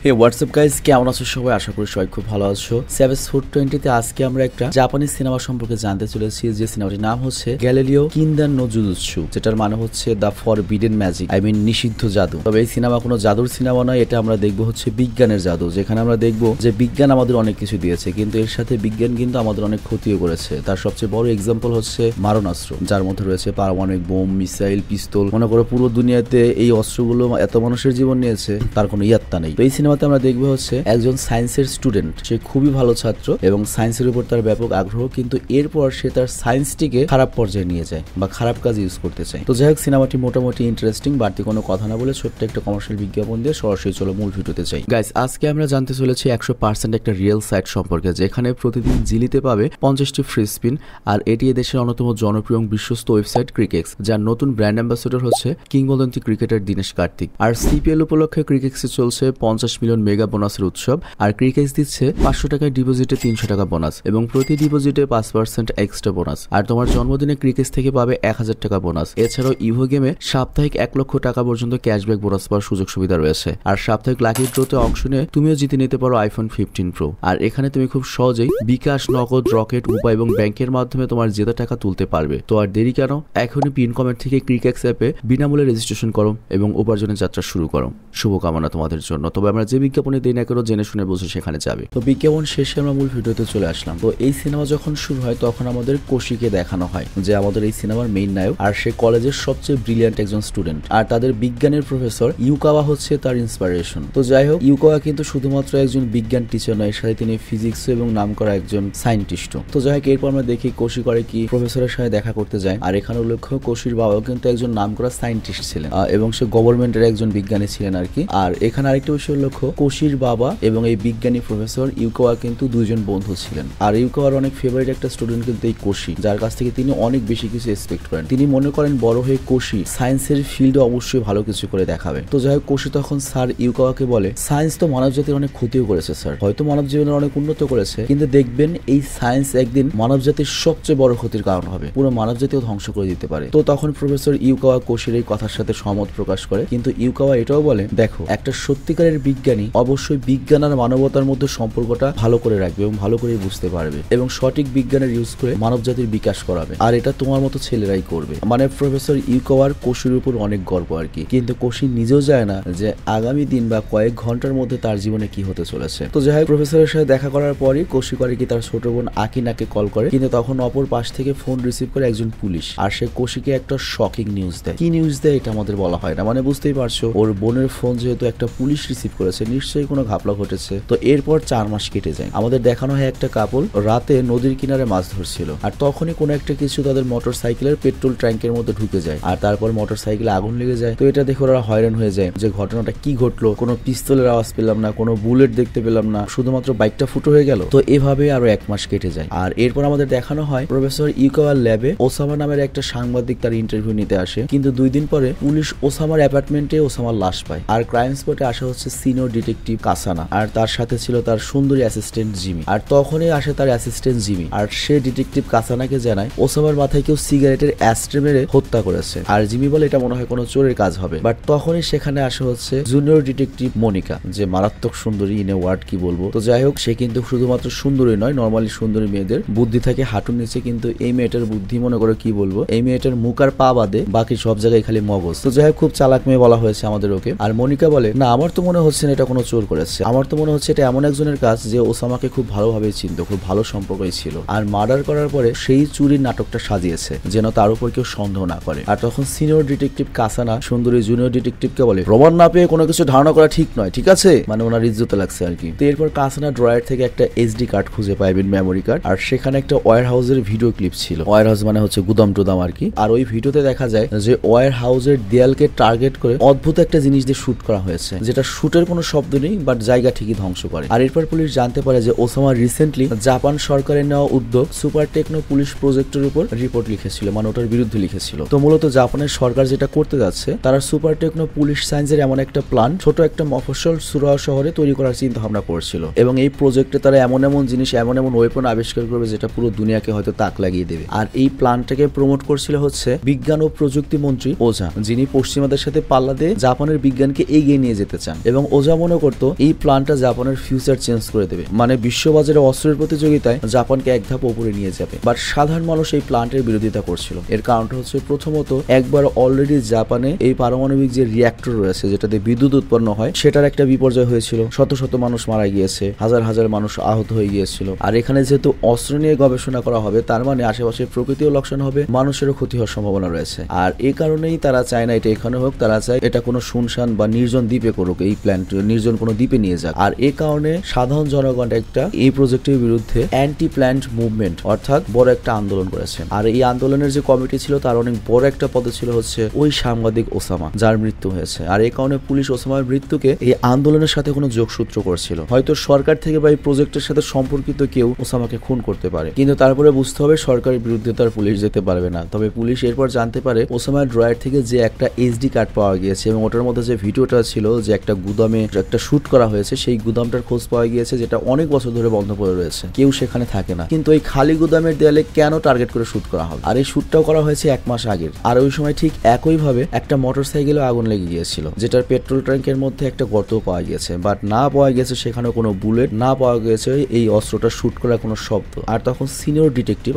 হে WhatsApp guys, কেমন আছো সবাই? আশা করি সবাই খুব ভালো আছো। সেভেস 420 আজকে আমরা একটা জাপানি সিনেমা সম্পর্কে জানতে চলেছি, যে সিনেমাটির নাম হচ্ছে গ্যালিলিও কিন্দান নো জুজুৎসু, যেটার মানে হচ্ছে দ্য ফরবিডেন ম্যাজিক, নিষিদ্ধ জাদু। তবে এই সিনেমা কোনো জাদুর সিনেমা নয়, এটা আমরা দেখবো হচ্ছে বিজ্ঞানের জাদু, যেখানে আমরা দেখবো যে বিজ্ঞান আমাদের অনেক কিছু দিয়েছে, কিন্তু এর সাথে বিজ্ঞান কিন্তু আমাদের অনেক ক্ষতিও করেছে। তার সবচেয়ে বড় এক্সাম্পল হচ্ছে মারণাস্ত্র, যার মধ্যে রয়েছে পারমাণবিক বোম, মিসাইল, পিস্তল। মনে করো পুরো দুনিয়াতে এই অস্ত্রগুলো এত মানুষের জীবন নিয়েছে, তার কোনো ইয়াত্তা নেই। তো এই সিনেমাতে আমরা দেখবো হচ্ছে একজন সায়েন্সের স্টুডেন্ট, সে খুবই ভালো ছাত্র এবং সায়েন্সের উপর তার ব্যাপক আগ্রহ, কিন্তু এরপর সে তার সায়েন্সটিকে খারাপ পর্যায়ে নিয়ে যায় বা খারাপ কাজে ইউজ করতে চায়। তো যাই হোক, সিনেমাটি মোটামুটি ইন্টারেস্টিং। বাড়তি কোনো কথা না বলে ছোট্ট একটা কমার্শিয়াল বিজ্ঞাপন দিয়ে সরাসরি চলো মূল ভিডিওতে চাই। গাইস, আজকে আমরা জানতে চলেছি 100% একটা রিয়েল সাইট সম্পর্কে, যেখানে প্রতিদিন জিলিতে পাবে 50টি ফ্রি স্পিন। আর এটি এদেশের অন্যতম জনপ্রিয় এবং বিশ্বস্ত ওয়েবসাইট ক্রিকেক্স, যার নতুন ব্র্যান্ড অ্যাম্বাসেডর হচ্ছে কিংবদন্তি ক্রিকেটার দীনেশ কার্তিক। আর সিপিএল উপলক্ষে ক্রিকেক্সে চলছে 50 মিলিয়ন মেগা বোনাসের উৎসব। আর ক্রিকেক্স দিচ্ছে 500 টাকার ডিপোজিটে 300 টাকা বোনাস এবং প্রতি ডিপোজিটে 5% এক্সট্রা বোনাস। আর তোমার জন্মদিনে ক্রিকেক্স থেকে পাবে 1000 টাকা বোনাস। এছাড়াও ইভো গেমে সাপ্তাহিক 1 লক্ষ টাকা পর্যন্ত ক্যাশব্যাক বোনাস পাওয়ার সুযোগ সুবিধা রয়েছে। আর সাপ্তাহিক লাকি ড্রোতে অংশ নিয়ে তুমিও জিতে নিতে পারো আইফোন 15 প্রো। আর এখানে তুমি খুব সহজেই বিকাশ, নগদ, রকেট, উপায় এবং ব্যাংকের মাধ্যমে তোমার জেতা টাকা তুলতে পারবে। তো আর দেরি কেন, এখনই পিন কমেন্ট থেকে ক্রিকেক্স অ্যাপে বিনামূল্যে রেজিস্ট্রেশন করো এবং উপার্জনের যাত্রা শুরু করো। শুভকামনা তোমাদের জন্য। তবে আমরা যে বিজ্ঞাপনে দিই না কেন, জেনে শুনে বুঝে সেখানে যাবে। তো বিজ্ঞাপন শেষে আমরা মূল ভিডিওতে চলে আসলাম। তো এই সিনেমা যখন শুরু হয় তখন আমাদের কোশিকে দেখানো হয়, যে আমাদের এই সিনেমার মেইন নায়ক, আর সে কলেজের সবচেয়ে ব্রিলিয়ান্ট একজন স্টুডেন্ট। আর তাদের বিজ্ঞানের প্রফেসর ইউকাওয়া হচ্ছে তার ইন্সপিরেশন। তো যাই হোক, ইউকাওয়া কিন্তু শুধুমাত্র একজন বিজ্ঞান টিচার নয়, সাথে তিনি ফিজিক্স এবং নামকরা একজন সায়েন্টিস্টও। তো যাই হোক, এরপর আমরা দেখি কোশি করে কি প্রফেসরের সাথে দেখা করতে যায়। আর এখানে উল্লেখ্য, কোশির বাবাও কিন্তু একজন নামকরা সায়েন্টিস্ট ছিলেন এবং সে গভর্নমেন্টের একজন বিজ্ঞানী ছিলেন আর কি। আর এখানে আরেকটা বিষয় উল্লেখ্য, কোশির বাবা এবং এই বিজ্ঞানী প্রফেসর ইউকাওয়া কিন্তু দুইজন বন্ধু ছিলেন। আর ইউকাওয়ার অনেক ফেভারিট একটা স্টুডেন্ট কিন্তু এই কোশি, যার কাছ থেকে তিনি অনেক বেশি কিছু এক্সপেক্ট করেন। তিনি মনে করেন বড় হয়ে কোশি সায়েন্সের ফিল্ডে অবশ্যই ভালো কিছু করে দেখাবে। তো যাই হোক, কোশি তখন স্যার ইউকাওয়াকে বলে, সায়েন্স তো মানব জাতির অনেক ক্ষতিও করেছে স্যার, হয়তো মানব জীবনের অনেক উন্নত করেছে, কিন্তু দেখবেন এই সায়েন্স একদিন মানব জাতির সবচেয়ে বড় ক্ষতির কারণ হবে, পুরো মানব জাতিও ধ্বংস করে দিতে পারে। তো তখন প্রফেসর ইউকাওয়া কোশির এই কথার সাথে সহমত প্রকাশ করে, কিন্তু ইউকাওয়া এটাও বলে, দেখো, একটা সত্যিকারের বিজ্ঞানী অবশ্যই বিজ্ঞান আর মানবতার মধ্যে সম্পর্কটা ভালো করে রাখবে এবং ভালো করে বুঝতে পারবে এবং সঠিক বিজ্ঞানের ইউজ করে মানব জাতির বিকাশ করাবে। আর এটা তোমার মতো ছেলেরাই করবে। মানে প্রফেসর ইউকাওয়ার কোশির উপর অনেক গর্ব আর কি, কিন্তু কোশি নিজেও যায় না যে আগামী দিন বা কয়েক ঘন্টার মধ্যে তার জীবনে কি হতে চলেছে। তো যাই হোক, প্রফেসরের সাথে দেখা করার পরই কোশি করে কি তার ছোট বোন আকিনাকে কল করে, কিন্তু তখন অপর পাশ থেকে ফোন রিসিভ করে একজন পুলিশ। আর সে কোশিকে একটা শকিং নিউজ দেয়। কি নিউজ দেয় এটা আমাদের বলা হয় না, মানে বুঝতেই পারছো, ওর বোনের ফোন যেহেতু একটা পুলিশ রিসিভ করেছে, নিশ্চয়ই কোনো ঘাপলা ঘটেছে। তো এরপর 4 মাস কেটে যায়। আমাদের দেখানো হয় একটা কাপল রাতে নদীর কিনারে মাছ ধরছিল, আর তখনই কোনো একটা কিছু তাদের মোটর সাইকেলের পেট্রোল ট্যাঙ্কের মধ্যে ঢুকে যায়, আর তারপর মোটর সাইকেলে আগুন লেগে যায়। তো এটা দেখে ওরা হয়রান হয়ে যায় যে ঘটনাটা কি ঘটলো, কোনো পিস্তলের আওয়াজ পেলাম না, কোনো বুলেট দেখতে পেলাম না, শুধুমাত্র বাইকটা ফুটো হয়ে গেল। তো এভাবে আরো 1 মাস কেটে যায়। আর এরপর আমাদের দেখানো হয় প্রফেসর ইউকাওয়ার ল্যাবে ওসামা নামের একটা সাংবাদিক তার ইন্টারভিউ নিতে আসে, কিন্তু 2 দিন পরে পুলিশ ওসামার অ্যাপার্টমেন্টে ওসামার লাশ পায়। আর ক্রাইম স্পটে আসা হচ্ছে সিনিয়র ডিটেকটিভ কাসানা, আর তার সাথে ছিল তার সুন্দরী অ্যাসিস্ট্যান্ট জিমি। আর তখনই আসে তার অ্যাসিস্ট্যান্ট জিমি, আর সে ডিটেকটিভ কাসানাকে জানায় ওসামার মাথায় কেউ সিগারেটের অ্যাস্ট্রে মেরে হত্যা করেছে। আর জিমি বলে এটা মনে হয় কোনো চোরের কাজ হবে। বাট তখনই সেখানে আসে হচ্ছে জুনিয়র ডিটেকটিভ মনিকা, যে মারাত্মক সুন্দরী, ইন এ ওয়ার্ড কি বলবো। তো যাই হোক, সে কিন্তু শুধুমাত্র সুন্দরী নয়, নর্মালি সুন্দরী মেয়েদের বুদ্ধি থাকে হাঁটুর নিচে, কিন্তু এই মেয়েটার বুদ্ধি মনে করে কি বলবো, এই মেয়েটার মুখ আর পা বাদে বাকি সব জায়গায় খালি মগজ। তো যাই হোক, খুব চালাক মেয়ে বলা হয়েছে আমাদের ওকে। আর মনিকা বলে, না, আমার তো মনে হচ্ছে না এটা কোনো চোর করেছে, আমার তো মনে হচ্ছে এটা এমন একজনের কাজ যে ওসামাকে খুব ভালোভাবে চিনত, খুব ভালো সম্পর্কই ছিল, আর মার্ডার করার পরে সেই চুরির নাটকটা সাজিয়েছে যেন তার উপর কেউ সন্দেহ না করে। আর তখন সিনিয়র ডিটেকটিভ কাসানা সুন্দরী জুনিয়র ডিটেকটিভকে বলে, প্রমাণ না পেয়ে কোনো কিছু ধারণা করা ঠিক নয়, ঠিক আছে, মানে ওনার ইজ্জতে লাগছে আর কি। তো এরপর কাসানা ড্রয়ার থেকে একটা এসডি কার্ড খুঁজে পায়, মেমোরি কার্ড, আর সেখানে একটা ওয়্যার হাউসের ভিডিও ক্লিপ ছিল। ওয়্যার হাউস মানে হচ্ছে গুদাম টুদাম আর কি। আর ওই ভিডিওতে দেখা যায় যে ওয়্যার হাউসের দেয়ালকে টার্গেট করে অদ্ভুত একটা জিনিস দিয়ে শুট করা হয়েছে, যেটা শুটের কোনো শব্দ নেই, বাট জায়গা ঠিকই ধ্বংস করে। আর এরপর পুলিশ জানতে পারে যে ওসামা রিসেন্টলি জাপান সরকারের নেওয়া উদ্যোগ সুপার টেকনো পুলিশ প্রজেক্টের উপর রিপোর্ট লিখেছিল, মানে ওটার বিরুদ্ধে লিখেছিল। তো মূলত জাপানের সরকার যেটা করতে যাচ্ছে, তারা সুপার টেকনো পুলিশ সায়েন্সের এমন একটা প্ল্যান ছোট একটা মফস্বল সুরাহা শহরে তৈরি করার চিন্তা ভাবনা করছিল, এবং এই প্রজেক্টে তারা এমন এমন জিনিস, এমন এমন ওয়েপন আবিষ্কার করবে যেটা পুরো দুনিয়াকে হয়তো তাক লাগিয়ে দেবে। আর এই প্ল্যানটাকে প্রমোট করছিল হচ্ছে বিজ্ঞান ও প্রযুক্তি মন্ত্রী ওজা, যিনি পশ্চিমাদের সাথে পাল্লা দিয়ে জাপানের বিজ্ঞানকে এগিয়ে নিয়ে যেতে চান। এবং ওজা মনিকা মনে করতো এই প্ল্যানটা জাপানের ফিউচার চেঞ্জ করে দেবে, মানে বিশ্ববাজারে অস্ত্রের প্রতিযোগিতায় জাপানকে এক ধাপ উপরে নিয়ে যাবে। বাট সাধারণ মানুষ এই প্ল্যান্টের বিরোধিতা করছিল। এর কারণটা হচ্ছে প্রথমত একবার অলরেডি জাপানে এই পারমাণবিক যে রিঅ্যাক্টর রয়েছে যেটাতে বিদ্যুৎ উৎপন্ন হয় সেটার একটা বিপর্যয় হয়েছিল, শত শত মানুষ মারা গিয়েছে, হাজার হাজার মানুষ আহত হয়ে গিয়েছিল। আর এখানে যেহেতু অস্ত্র নিয়ে গবেষণা করা হবে তার মানে আশেপাশে প্রকৃতিও লোকসান হবে, মানুষেরও ক্ষতি হওয়ার সম্ভাবনা রয়েছে। আর এই কারণেই তারা চায় না এটা এখানে হোক, তারা চায় এটা কোনো শুনশান বা নির্জন দ্বীপে করুক, এই প্ল্যান্ট নির্জন কোনো দ্বীপে নিয়ে যাক। আর এই কারণে সাধারণ জনগণ একটা এই প্রজেক্টের বিরুদ্ধে অ্যান্টি প্ল্যান্ট মুভমেন্ট অর্থাৎ বড় একটা আন্দোলন করেছে। আর এই আন্দোলনের যে কমিটি ছিল তার অনেক বড় একটা পদে ছিল হচ্ছে ওই সাংবাদিক ওসামা, যার মৃত্যু হয়েছে। আর এই কারণে পুলিশ ওসামার মৃত্যুকে এই আন্দোলনের সাথে কোনো যোগসূত্র করছিল। হয়তো সরকার থেকে বা এই প্রজেক্টের সাথে সম্পর্কিত কেউ ওসামাকে খুন করতে পারে, কিন্তু তারপরে বুঝতে হবে সরকারের বিরুদ্ধে তার পুলিশ যেতে পারবে না। তবে পুলিশ এরপর জানতে পারে ওসামার ড্রয়ার থেকে যে একটা এইচডি কার্ড পাওয়া গিয়েছে এবং ওটার মধ্যে যে ভিডিওটা ছিল যে একটা গুদামে একটা শুট করা হয়েছে, সেই গুদামটার খোঁজ পাওয়া গিয়েছে যেটা অনেক বছর ধরে বন্ধ পড়ে রয়েছে, কেউ সেখানে থাকে না। কিন্তু এই খালি গুদামের দেয়ালে কেন টার্গেট করে শুট করা হবে? আর এই শুটটাও করা হয়েছে 1 মাস আগের। আর ওই সময় ঠিক একইভাবে একটা মোটরসাইকেলে আগুন লেগে গিয়েছিল যেটার পেট্রোল ট্যাঙ্কের মধ্যে একটা গর্ত পাওয়া গিয়েছে, বাট না পাওয়া গেছে সেখানে কোনো বুলেট, না পাওয়া গেছে এই অস্ত্রটা শুট করার কোনো শব্দ। আর তখন সিনিয়র ডিটেকটিভ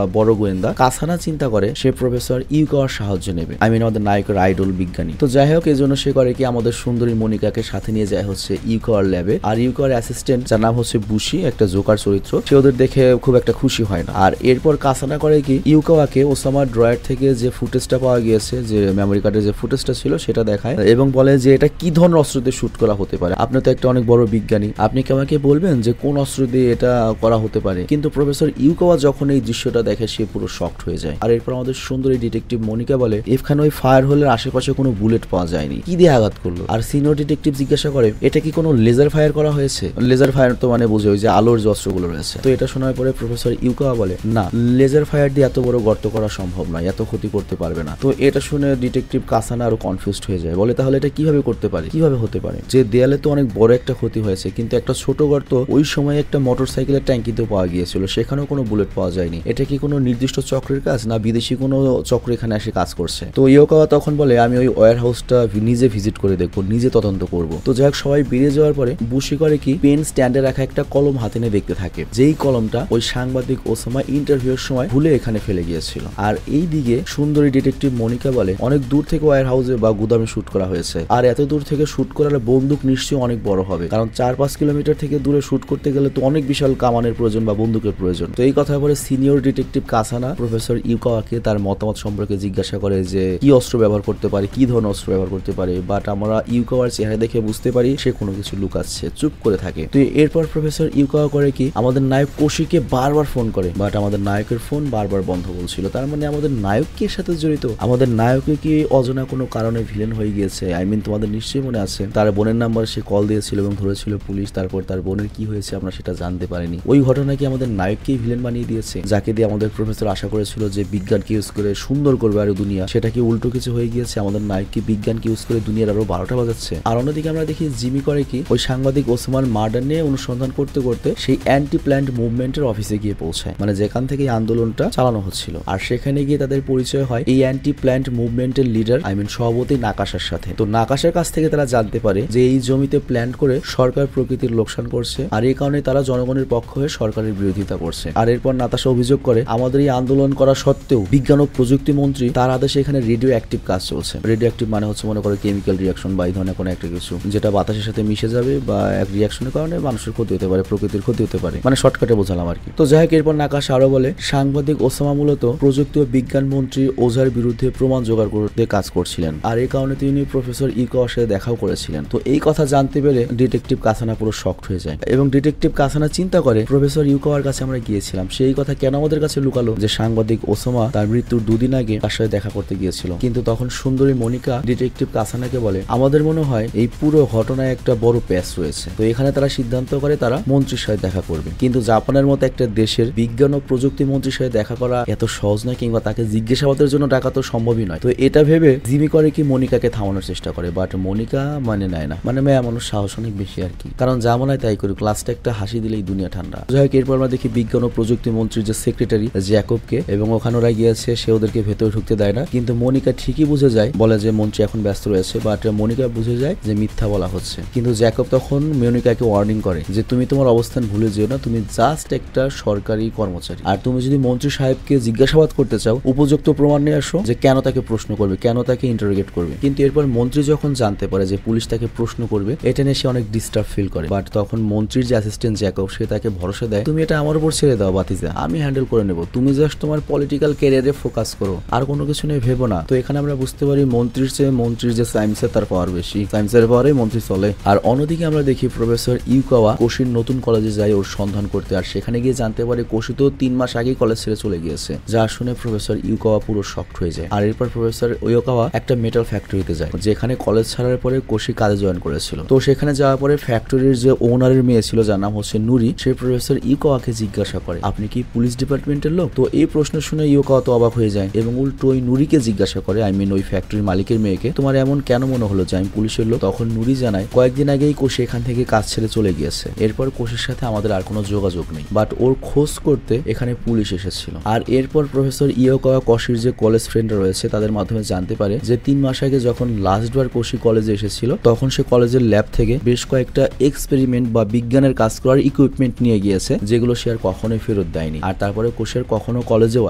বড় গোয়েন্দা কাসানা চিন্তা করে সে প্রফেসর ইউকাওয়ার সাহায্য নেবে, আমাদের নায়কের আইডল বিজ্ঞানী। তো যাই হোক, এই জন্য সে করে কি আমাদের সুন্দরী মনিকাকে সাথে নিয়ে যায় হচ্ছে ইউকাওয়ার ল্যাবে। আর ইউকাওয়ার অ্যাসিস্ট্যান্ট যার নাম হচ্ছে বুশি, একটা জোকার চরিত্র, সে ওদের দেখে খুব একটা খুশি হয় না। আর এরপর কাসানা করে কি ইউকাওয়াকে ওসামার ড্রয়ার থেকে যে ফুটেজটা পাওয়া গিয়েছে, যে মেমোরি কার্ডের যে ফুটেজটা ছিল সেটা দেখায় এবং বলে যে এটা কি ধরনের অস্ত্র দিয়ে শুট করা হতে পারে, আপনি তো একটা অনেক বড় বিজ্ঞানী, আপনি কি আমাকে বলবেন যে কোন অস্ত্র দিয়ে এটা করা হতে পারে? কিন্তু প্রফেসর ইউকাওয়া যখন এই দৃশ্যটা দেখে সে পুরো শকড হয়ে যায়। আর এরপর আমাদের সুন্দরী ডিটেকটিভ মনিকা বলে এখানে ওই ফায়ার হোলের আশেপাশে কোনো বুলেট পাওয়া যায়নি, কি দিয়ে আঘাত করলো? আর সিনিয়র ডিটেকটিভ জিজ্ঞাসা করে এটা কি কোনো লেজার ফায়ার করা হয়েছে? লেজার ফায়ার তো মানে বুঝে ওই যে আলোর যে অস্ত্রগুলো রয়েছে। তো এটা শোনার পরে প্রফেসর ইউকাওয়া বলে না, লেজার ফায়ার দিয়ে এত বড় গর্ত করা সম্ভব নয়, এত ক্ষতি করতে পারবে না। তো এটা শুনে ডিটেকটিভ কাসানা আরো কনফিউজড হয়ে যায়, বলে তাহলে এটা কিভাবে করতে পারে, কিভাবে হতে পারে? যে দেয়ালে তো অনেক বড় একটা ক্ষতি হয়েছে, কিন্তু একটা ছোট গর্ত ওই সময় একটা মোটরসাইকেলের ট্যাঙ্কিতেও পাওয়া গিয়েছিল, সেখানেও কোনো বুলেট পাওয়া যায়নি। এটা কি কোনো নির্দিষ্ট চক্রের কাজ, না বিদেশি কোনো চক্র এখানে এসে কাজ করছে? তো ইউকাওয়া তখন বলে আমি ওই ওয়্যার হাউসটা নিজে ভিজিট করে দেখবো, নিজে তদন্ত করব। তো যাই হোক, সবাই বেরিয়ে যাওয়ার পরে বুশি করে কি পেন স্ট্যান্ডে রাখা একটা কলম হাতে নিয়ে দেখতে থাকে, যেই কলমটা ওই সাংবাদিক ওসামা ইন্টারভিউর সময় ভুলে এখানে ফেলে গিয়েছিল। আর এই দিকে সুন্দরী ডিটেকটিভ মনিকা বলে অনেক দূর থেকে ওয়্যার হাউসে বা গুদামে শুট করা হয়েছে, আর এত দূর থেকে শুট করার বন্দুক নিশ্চয়ই অনেক বড় হবে, কারণ 4-5 কিলোমিটার থেকে দূরে শুট করতে গেলে তো অনেক বিশাল কামানের প্রয়োজন বা বন্দুকের প্রয়োজন। তো এই কথা বলে সিনিয়র ডিটেকটিভ কাসানা প্রফেসর ইউকাওয়াকে তার মতামত সম্পর্কে জিজ্ঞাসা করে যে কি অস্ত্র ব্যবহার করতে পারে, কি ধরনের অস্ত্র ব্যবহার করতে পারে। বাট আমরা ইউকাওয়ার চেহারা দেখে বুঝতে পারি সে কোনো কিছু লুকাচ্ছে, চুপ করে থাকে। তো এরপর প্রফেসর ইউকাওয়া করে কি আমাদের নায়ক কোশিকে বারবার ফোন করে, বাট আমাদের নায়কের ফোন বারবার বন্ধ বলছিল। তার মানে আমাদের নায়ক কি এর সাথে জড়িত? আমাদের নায়ককে কি অজানা কোনো কারণে ভিলেন হয়ে গিয়েছে? তোমাদের নিশ্চয়ই মনে আছে তার বোনের নাম্বার সে কল দিয়েছিল এবং ধরেছিল পুলিশ, তারপর তার বোনের কি হয়েছে আমরা সেটা জানতে পারিনি। ওই ঘটনা কি আমাদের নায়ককেই ভিলেন বানিয়ে দিয়েছে, যাকে দিয়ে আমাদের প্রফেসর আশা করেছিল যে বিজ্ঞানকে ইউজ করে সুন্দর করবে আরো দুনিয়া, সেটা কি উল্টো কিছু হয়ে গিয়েছে? আমাদের নায়ককে বিজ্ঞানকে ইউজ করে দুনিয়ার আরো 12টা বাজাচ্ছে। আর অন্যদিকে আমরা দেখি জিমি করে কি ওই সাংবাদিক ওসমান মার্ডার নিয়ে অনুসন্ধান করতে করতে সেই অ্যান্টি প্ল্যান্ট মুভমেন্টের অফিসে গিয়ে পৌঁছায়, মানে যেখান থেকে এই আন্দোলনটা চালানো হচ্ছিল। আর সেখানে গিয়ে তাদের পরিচয় হয় এই অ্যান্টি প্ল্যান্ট মুভমেন্টের লিডার সভাপতি নাকাশার সাথে। তো নাকাশার কাছ থেকে তারা জানতে পারে যে এই জমিতে প্ল্যান্ট করে সরকার প্রকৃতির লোকসান করছে, আর এই কারণে তারা জনগণের পক্ষ হয়ে সরকারের বিরোধিতা করছে। আর এরপর নাতাশা অভিযোগ করে আমাদের এই আন্দোলন করা সত্ত্বেও বিজ্ঞান ও প্রযুক্তি মন্ত্রী তার আদেশে এখানে রেডিও অ্যাক্টিভ কাজ চলছে। রেডিও অ্যাক্টিভ মানে হচ্ছে মনে করে কেমিক্যাল রিয়াকশন বা এই ধরনের কোনো একটা কিছু যেটা বাতাসের সাথে মিশে যাবে বা এক রিয়াকশনের কারণে মানুষের ক্ষতি হতে পারে, প্রকৃতির ক্ষতি হতে পারে, মানে শর্টকাটে বোঝালাম আর কি। তো যাই হোক, এরপর নাকাশা আরো বলে সাংবাদিক ওসামা মূলত প্রযুক্তি ও বিজ্ঞান মন্ত্রী ওঝার বিরুদ্ধে প্রমাণ জোগাড় করতে কাজ করছিলেন, আর এই কারণে তিনি প্রফেসর ইউকাওয়ার সাথে দেখাও করেছিলেন। তো এই কথা জানতে পেরে ডিটেকটিভ কাসানা পুরো শকড হয়ে যায় এবং ডিটেকটিভ কাসানা চিন্তা করে প্রফেসর ইউকাওয়ার কাছে আমরা গিয়েছিলাম, সেই কথা কেন আমাদের কাছে লুকালো যে সাংবাদিক ওসামা তার মৃত্যুর 2 দিন আগে তার সাথে দেখা করতে গিয়েছিল। কিন্তু তখন সুন্দরী মনিকা ডিটেকটিভ কাসানাকে বলে আমাদের মনে হয় এই পুরো ঘটনায় একটা বড় প্যাচ রয়েছে। তো এখানে তারা সিদ্ধান্ত করে তারা মন্ত্রীর সাথে দেখা করবে, কিন্তু জাপানের মতো একটা দেশের বিজ্ঞান ও প্রযুক্তি মন্ত্রীর সাথে দেখা করা এত সহজ নয়, কিংবা তাকে জিজ্ঞাসাবাদের জন্য ডাকা তো সম্ভবই নয়। তো এটা ভেবে জিমি করে কি মনিকাকে থামানোর চেষ্টা করে, বাট মনিকা মানে নেয় না, মানে মেয়ে মানুষ সাহস অনেক বেশি আর কি, কারণ যা মনে হয় তাই করুক, লাস্টে একটা হাসি দিলেই দুনিয়া ঠান্ডা। যাই হোক, এরপর আমরা দেখি বিজ্ঞান ও প্রযুক্তি মন্ত্রীর যে সেক্রেটারি জ্যাকবকে, এবং ওখানে ওরা গিয়েছে, সে ওদেরকে ভেতরে ঢুকতে দেয় না। কিন্তু মনিকা ঠিকই বুঝে যায়, বলে যে মন্ত্রী এখন ব্যস্ত রয়েছে, বাট মনিকা বুঝে যায় যে মিথ্যা বলা বলা হচ্ছে। কিন্তু জ্যাকব তখন মনিকাকে ওয়ার্নিং করে যে তুমি তোমার অবস্থান ভুলে যেও না, তুমি জাস্ট একটা সরকারি কর্মচারী, আর তুমি যদি মন্ত্রী সাহেবকে জিজ্ঞাসাবাদ করতে চাও উপযুক্ত প্রমাণ নিয়ে আসো যে কেন তাকে প্রশ্ন করবে, কেন তাকে ইন্টারোগেট করবে। কিন্তু এরপর মন্ত্রী যখন জানতে পারে যে পুলিশ তাকে প্রশ্ন করবে, এটা নিয়ে সে অনেক ডিস্টার্ব ফিল করে। বাট তখন মন্ত্রীর যে অ্যাসিস্ট্যান্ট জ্যাকব সে তাকে ভরসা দেয়, তুমি এটা আমার উপর ছেড়ে দাও বাতিজা, আমি হ্যান্ডেল করে নেবো, তুমি জাস্ট তোমার পলিটিক্যাল ক্যারিয়ারে ফোকাস করো, আর কোনো কিছু নিয়ে ভেবো না। তো এখানে আমরা বুঝতে পারি মন্ত্রীর যে সায়েন্সে তার পাওয়ার বেশি, সায়েন্সের পাওয়ারে মন্ত্রী চলে। আর অন্যদিকে আমরা দেখি প্রফেসর ইউকাওয়া কোশির নতুন কলেজে যায় ওর সন্ধান করতে, আর সেখানে গিয়ে জানতে পারে কোশি তো 3 মাস আগেই কলেজ ছেড়ে চলে গিয়েছে, যা শুনে প্রফেসর ইউকাওয়া পুরো শকড হয়ে যায়। আর এরপর প্রফেসর ইউকাওয়া একটা মেটাল ফ্যাক্টরিতে যায়, যেখানে কলেজ ছাড়ার পরে কোশি কাজে জয়েন করেছিল। তো সেখানে যাওয়ার পরে ফ্যাক্টরির যে ওনারের মেয়ে ছিল যার নাম হচ্ছে নুরি, সে প্রফেসর ইউকাওয়াকে জিজ্ঞাসা করে আপনি কি পুলিশ ডিপার্টমেন্টের লোক? তো এই প্রশ্ন শুনে ইউকাওয়া তো অবাক হয়ে যায় এবং উল্টো ওই নুরিকে জিজ্ঞাসা করে, ওই ফ্যাক্টরির মালিকের মেয়েকে, তোমার এমন কেন মনে হলো যে আমি পুলিশের লোক? তখন নুরি জানায় কয়েকদিন আগেই কোশি এখান থেকে কাজ ছেড়ে চলে গিয়েছে, এরপর কোশির সাথে আমাদের আর কোনো যোগাযোগ নেই, বাট ওর খোঁজ করতে এখানে পুলিশ এসেছিল। আর এরপর প্রফেসর ইউকাওয়া কোশির যে কলেজ ফ্রেন্ড রয়েছে তাদের মাধ্যমে জানতে পারে যে 3 মাস আগে যখন লাস্টবার কোশি কলেজে এসেছিল তখন সে কলেজের ল্যাব থেকে বেশ কয়েকটা এক্সপেরিমেন্ট বা বিজ্ঞানের কাজ করার ইকুইপমেন্ট নিয়ে গিয়েছে, যেগুলো সে আর কখনোই ফেরত দেয়নি। আর তারপরে কোশি আর কখনো কলেজেও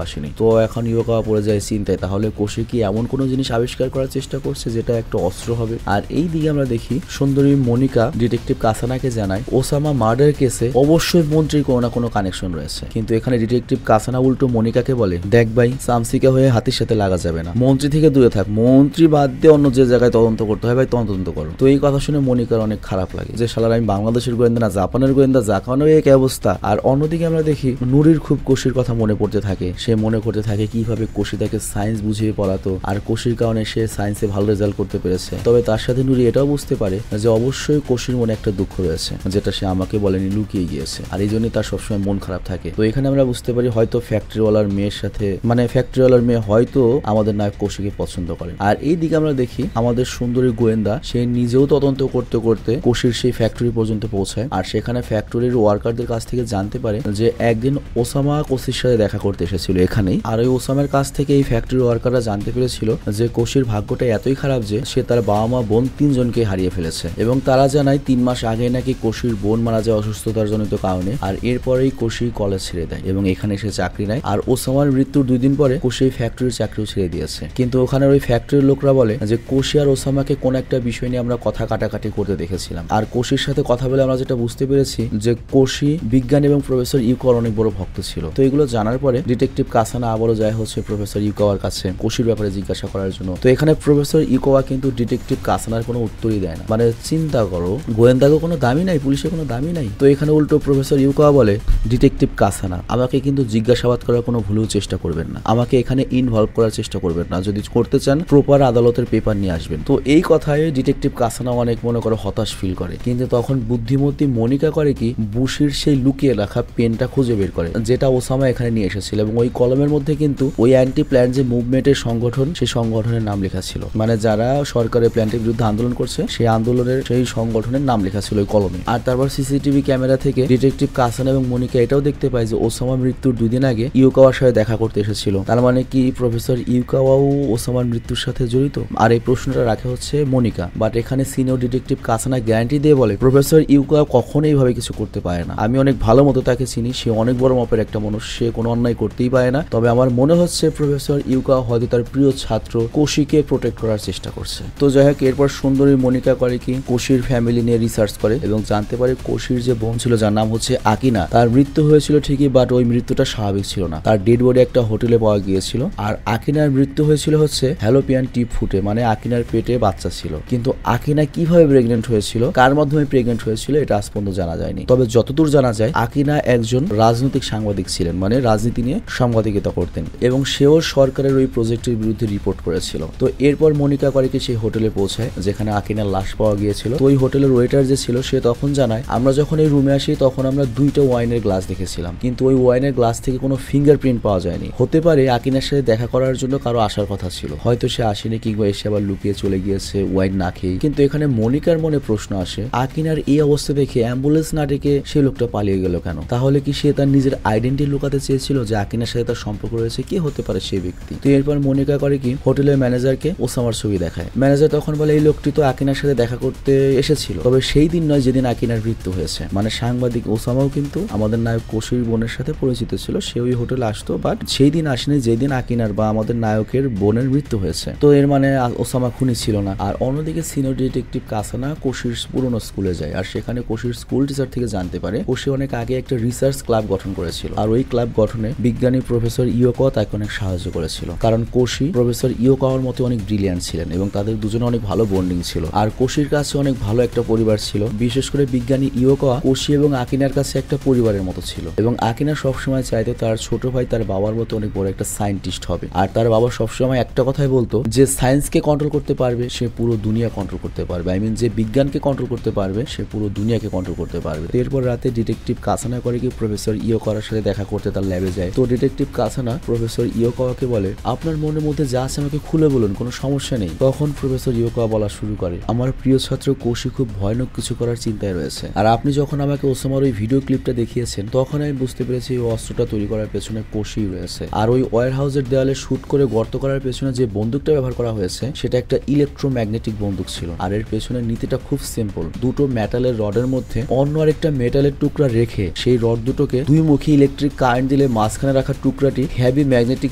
আসেনি। তো এখন ইউকাওয়া পড়ে যায় চিন্তায়, তাহলে কোশি কি এমন কোনো জিনিস আবিষ্কার করার চেষ্টা করছে যেটা একটা অস্ত্র হবে? আর এই দিকে আমরা দেখি সুন্দরী মনিকা ডিটেকটিভ কাসানাকে জানায় ওসামা মার্ডার কেসে অবশ্যই মন্ত্রীর কোনো না কোনো কানেকশন রয়েছে। কিন্তু এখানে ডিটেকটিভ কাসানা উল্টো মনিকাকে বলে, দেখ ভাই, সামসিকা হয়ে হাতির সাথে লাগা যাবে না, মন্ত্রী থেকে দূরে থাক, মন্ত্রী বাদ দিয়ে অন্য যে জায়গায় তদন্ত করতে হয় ভাই তদন্ত করো। তো এই কথা শুনে মনিকার অনেক খারাপ লাগে যে শালার আমি বাংলাদেশের গোয়েন্দা না জাপানের গোয়েন্দা, জাপানেও এক অবস্থা। আর অন্যদিকে আমরা দেখি নুরির খুব কোশির কথা মনে পড়তে থাকে, সে মনে করতে থাকে কিভাবে কোশি তাকে সায়েন্স বুঝিয়ে পড়াতো, আর কোশির কারণে সে সায়েন্সে ভালো রেজাল্ট করতে পেরেছে। তবে তার সাথে নুরি এটাও বুঝতে পারে যে অবশ্যই কোশির মনে একটা দুঃখ রয়েছে যেটা সে আমাকে বলেনি, লুকিয়ে গিয়েছে, আর এই জন্যই তার সবসময় মন খারাপ থাকে। তো এখানে আমরা বুঝতে পারি হয়তো ফ্যাক্টরিওয়ালার মেয়ের সাথে ফ্যাক্টরিওয়ালার মেয়ে হয়তো আমাদের নায়ক কোশিকে পছন্দ করে। আর এই দিকে আমরা দেখি আমাদের সুন্দরী গোয়েন্দা সে নিজেও তদন্ত করতে করতে কোশির সেই ফ্যাক্টরি পর্যন্ত পৌঁছায়, আর সেখানে ফ্যাক্টরির ওয়ার্কারদের কাছ থেকে জানতে পারে যে একদিন ওসামা কোশির সাথে দেখা করতে এসেছিল এখানেই। আর ওই ওসামার কাছ থেকে এই ফ্যাক্টরির ওয়ার্কাররা জানতে পেরেছিল যে কোশির ভাগ্যটা এতই খারাপ যে সে তার বাবা মা বোন 3 জনকে হারিয়ে ফেলেছে, এবং তারা জানায় 3 মাস আগে নাকি কোশির বোন মারা যায় অসুস্থতার জনিত কারণে। আর এরপরেই কোশি কলেজ ছেড়ে দেয় এবং এখানে সে চাকরি নেয়। আর ওসামার মৃত্যুর 2 দিন পরে কোশি ফ্যাক্টরির চাকরিও ছেড়ে দিয়েছে। কিন্তু ওখানে ওই ফ্যাক্টরির লোকরা বলে যে কোশি আর ওসামাকে কোন একটা বিষয় নিয়ে আমরা কথা কাটাকাটি করতে দেখেছিলাম। আর কোশির সাথে কথা বলে আমরা যেটা বুঝতে পেরেছি যে কোশি বিজ্ঞান এবং প্রফেসর ইউকাওয়ার অনেক বড় ভক্ত ছিল। তো এগুলো জানার পরে ডিটেকটিভ কাসানা আবারও যায় হচ্ছে প্রফেসর ইউকাওয়ার কাছে কোশির ব্যাপারে জিজ্ঞাসা করার জন্য। তো এখানে প্রফেসর ইউকাওয়া কিন্তু ডিটেকটিভ কাসানার কোনো উত্তরই দেয় না। চিন্তা করো, গোয়েন্দাকে কোনো দামি নাই, পুলিশের কোনো দামি নাই। তো এখানে উল্টো প্রফেসর ইউকাওয়া বলে, ডিটেকটিভ কাসানা, আমাকে কিন্তু জিজ্ঞাসাবাদ করার কোনো ভুলেও চেষ্টা করবেন না, আমাকে এখানে ইনভলভ করার চেষ্টা করবেন না, যদি করতে চান প্রপার আদালতের পেপার নিয়ে আসবেন। তো এই কথায় ডিটেকটিভ কাসানা অনেক মনে করো হতাশ ফিল করে। কিন্তু তখন বুদ্ধিমতী মনিকা করে কি, বুশির সেই লুকিয়ে রাখা পেনটা খুঁজে বের করে যেটা ওসামা এখানে নিয়ে এসেছিল, এবং ওই কলমের মধ্যে কিন্তু ওই অ্যান্টি প্ল্যান যে মুভমেন্টের সংগঠন, সেই সংগঠনের নাম লেখা ছিল, যারা সরকারের প্ল্যানটির বিরুদ্ধে আন্দোলন করছে সেই আন্দোলনের সেই সংগঠনের নাম লেখা ছিল ওই কলমে। আর তারপর সিসিটিভি ক্যামেরা থেকে ডিটেকটিভ কাসানা এবং মনিকা এটাও দেখতে পায় যে ওসামা মৃত্যুর 2 দিন আগে ইউকাওয়ার সাথে দেখা করতে এসেছিল। তার মানে কি প্রফেসর ইউকাওয়াও ওসামার মৃত্যুর সাথে জড়িত? আর এই প্রশ্নটা রাখে হচ্ছে মনিকা। বাট এখানে সিনিয়র ডিটেকটিভ কাসানা গ্যারান্টি দিয়ে বলে প্রফেসর ইউকাওয়া কখনো এইভাবে কিছু করতে পারে না, আমি অনেক ভালো মতো তাকে চিনি, সে অনেক বড় মাপের একটা মানুষ, সে কোনো অন্যায় করতেই পারে না। তবে আমার মনে হচ্ছে প্রফেসর ইউকাওয়া হয়তো তার প্রিয় ছাত্র কোশিকে প্রোটেক্ট করার চেষ্টা করছে। তো যাই হোক, এরপর সুন্দরী মনিকা করে কি কোশির ফ্যামিলি নিয়ে রিসার্চ করে এবং জানতে পারে কোশির যে বোন ছিল যার নাম হচ্ছে আকিনা, তার মৃত্যু হয়েছিল ঠিকই, বাট ওই মৃত্যুটা স্বাভাবিক ছিল না, তার ডেড বডি একটা হোটেলে পাওয়া গিয়েছিল। আর আকিনার মৃত্যু হয়েছিল হচ্ছে হ্যালোপিয়ান টিপ ফুটে, আকিনার পেটে বাচ্চা ছিল। কিন্তু আকিনা কিভাবে প্রেগনেন্ট হয়েছিল, কার মাধ্যমে প্রেগনেন্ট হয়েছিল, এটা আজ পর্যন্ত জানা যায়নি। তবে যতদূর জানা যায় আকিনা একজন রাজনৈতিক সাংবাদিক ছিলেন, রাজনীতি নিয়ে সাংবাদিকতা করতেন, এবং সেও সরকারের ওই প্রজেক্টের বিরুদ্ধে রিপোর্ট করেছিল। তো এরপর মনিকা করে কি সেই হোটেলে পৌঁছায় যেখানে আকিনার লাশ পাওয়া গিয়েছিল। তো ওই হোটেলের ওয়েটার যে ছিল সে তখন জানায়, আমরা যখন এই রুমে আসি তখন আমরা 2টা ওয়াইনের গ্লাস দেখেছিলাম, কিন্তু ওই ওয়াইনের গ্লাস থেকে কোনো ফিঙ্গারপ্রিন্ট পাওয়া যায়নি। হতে পারে আকিনার সাথে দেখা করার জন্য কারো আসার কথা ছিল, হয়তো সে আসেনি, কিংবা এসে আবার লুকিয়ে চলে গিয়েছে ওয়াইন না খেয়ে। কিন্তু এখানে মনিকার মনে প্রশ্ন আসে, আকিনার এই অবস্থা দেখে অ্যাম্বুলেন্স না ডেকে সেই লোকটা পালিয়ে গেল কেন? তাহলে কি সে তার নিজের আইডেন্টিটি লুকাতে চেয়েছিল যে আকিনার সাথে তার সম্পর্ক রয়েছে? কি হতে পারে সেই ব্যক্তি? তো এরপর মনিকা করে কি হোটেলের ম্যানেজারকে ওসামার ছবি দেখায়। ম্যানেজার তখন বলে, এই লোকটি তো আকিনার সাথে দেখা করতে এসেছিল, তবে সেই দিন নয় যেদিন আকিনার মৃত্যু হয়েছে। মানে সাংবাদিক ওসামাও কিন্তু আমাদের নায়ক কোশির বোনের সাথে পরিচিত ছিল, সে ওই হোটেলে আসতো, বাট সেই দিন আসেনি যেদিন আকিনার বা আমাদের নায়কের বোনের মৃত্যু হয়েছে। তো এর মানে ওসামা খুনি ছিল না। আর অন্যদিকে সিনিয়র ডিটেকটিভ কাসানা কোশির পুরনো স্কুলে যায়, আর সেখানে কোশির স্কুল টিচার থেকে জানতে পারে কোশি অনেক আগে একটা রিসার্চ ক্লাব গঠন করেছিল, আর ওই ক্লাব গঠনে বিজ্ঞানী প্রফেসর ইয়োকাওয়া তাকে অনেক সাহায্য করেছিল, কারণ কোশি প্রফেসর ইয়োকাওয়ার মতো অনেক ব্রিলিয়ান্ট ছিলেন এবং তাদের দুজনে অনেক ভালো বন্ডিং ছিল। আর কোশির কাছে অনেক ভালো একটা পরিবার ছিল, বিশেষ করে বিজ্ঞানী ইয়োকাওয়া কোশি এবং আকিনার কাছে একটা পরিবারের মতো ছিল। এবং আকিনা সবসময় চাইতো তার ছোট ভাই তার বাবার মতো অনেক বড় একটা সায়েন্টিস্ট হবে, আর তার বাবা সবসময় একটা কথাই বলতো যে সায়েন্সকে কন্ট্রোল করতে পারবে সে পুরো দুনিয়া কন্ট্রোল করতে পারবে, আই মিন যে বিজ্ঞানকে কন্ট্রোল করতে পারবে সে পুরো দুনিয়াকে কন্ট্রোল করতে পারবে। এরপর রাতে ডিটেকটিভ কাসানা করে কি প্রফেসর ইয়োকাওয়ার সাথে দেখা করতে তার ল্যাবে যায়। তো ডিটেকটিভ কাসানা প্রফেসর ইয়োকাওয়াকে বলে, আপনার মনের মধ্যে যা আছে আমাকে খুলে বলুন, কোনো সমস্যা নেই। তখন প্রফেসর ইয়োকাওয়া বলা শুরু করে, আমার প্রিয় ছাত্র কোশি খুব ভয়ানক কিছু করার চিন্তায় রয়েছে, আর আপনি যখন আমাকে ওসামার ওই ভিডিও ক্লিপটা দেখিয়েছেন তখন আমি বুঝতে পেরেছি এই অস্ত্রটা তৈরি করার পেছনে কোশি রয়েছে। আর ওই ওয়্যার হাউসের দেওয়ালে শুট করে গর্ত করার পেছনে যে বন্দুকটা ব্যবহার করা হয়েছে সেটা একটা ইলেকট্রোম্যাগনেটিক বন্দুক ছিল, আর এর পেছনের নীতিটা খুব সিম্পল। দুটো মেটালের রডের মধ্যে অন্য আরেকটা মেটালের টুকরা রেখে সেই রড দুটোকে দুই মুখী ইলেকট্রিক কারেন্ট দিলে মাঝখানে রাখা টুকরাটি হেভি ম্যাগনেটিক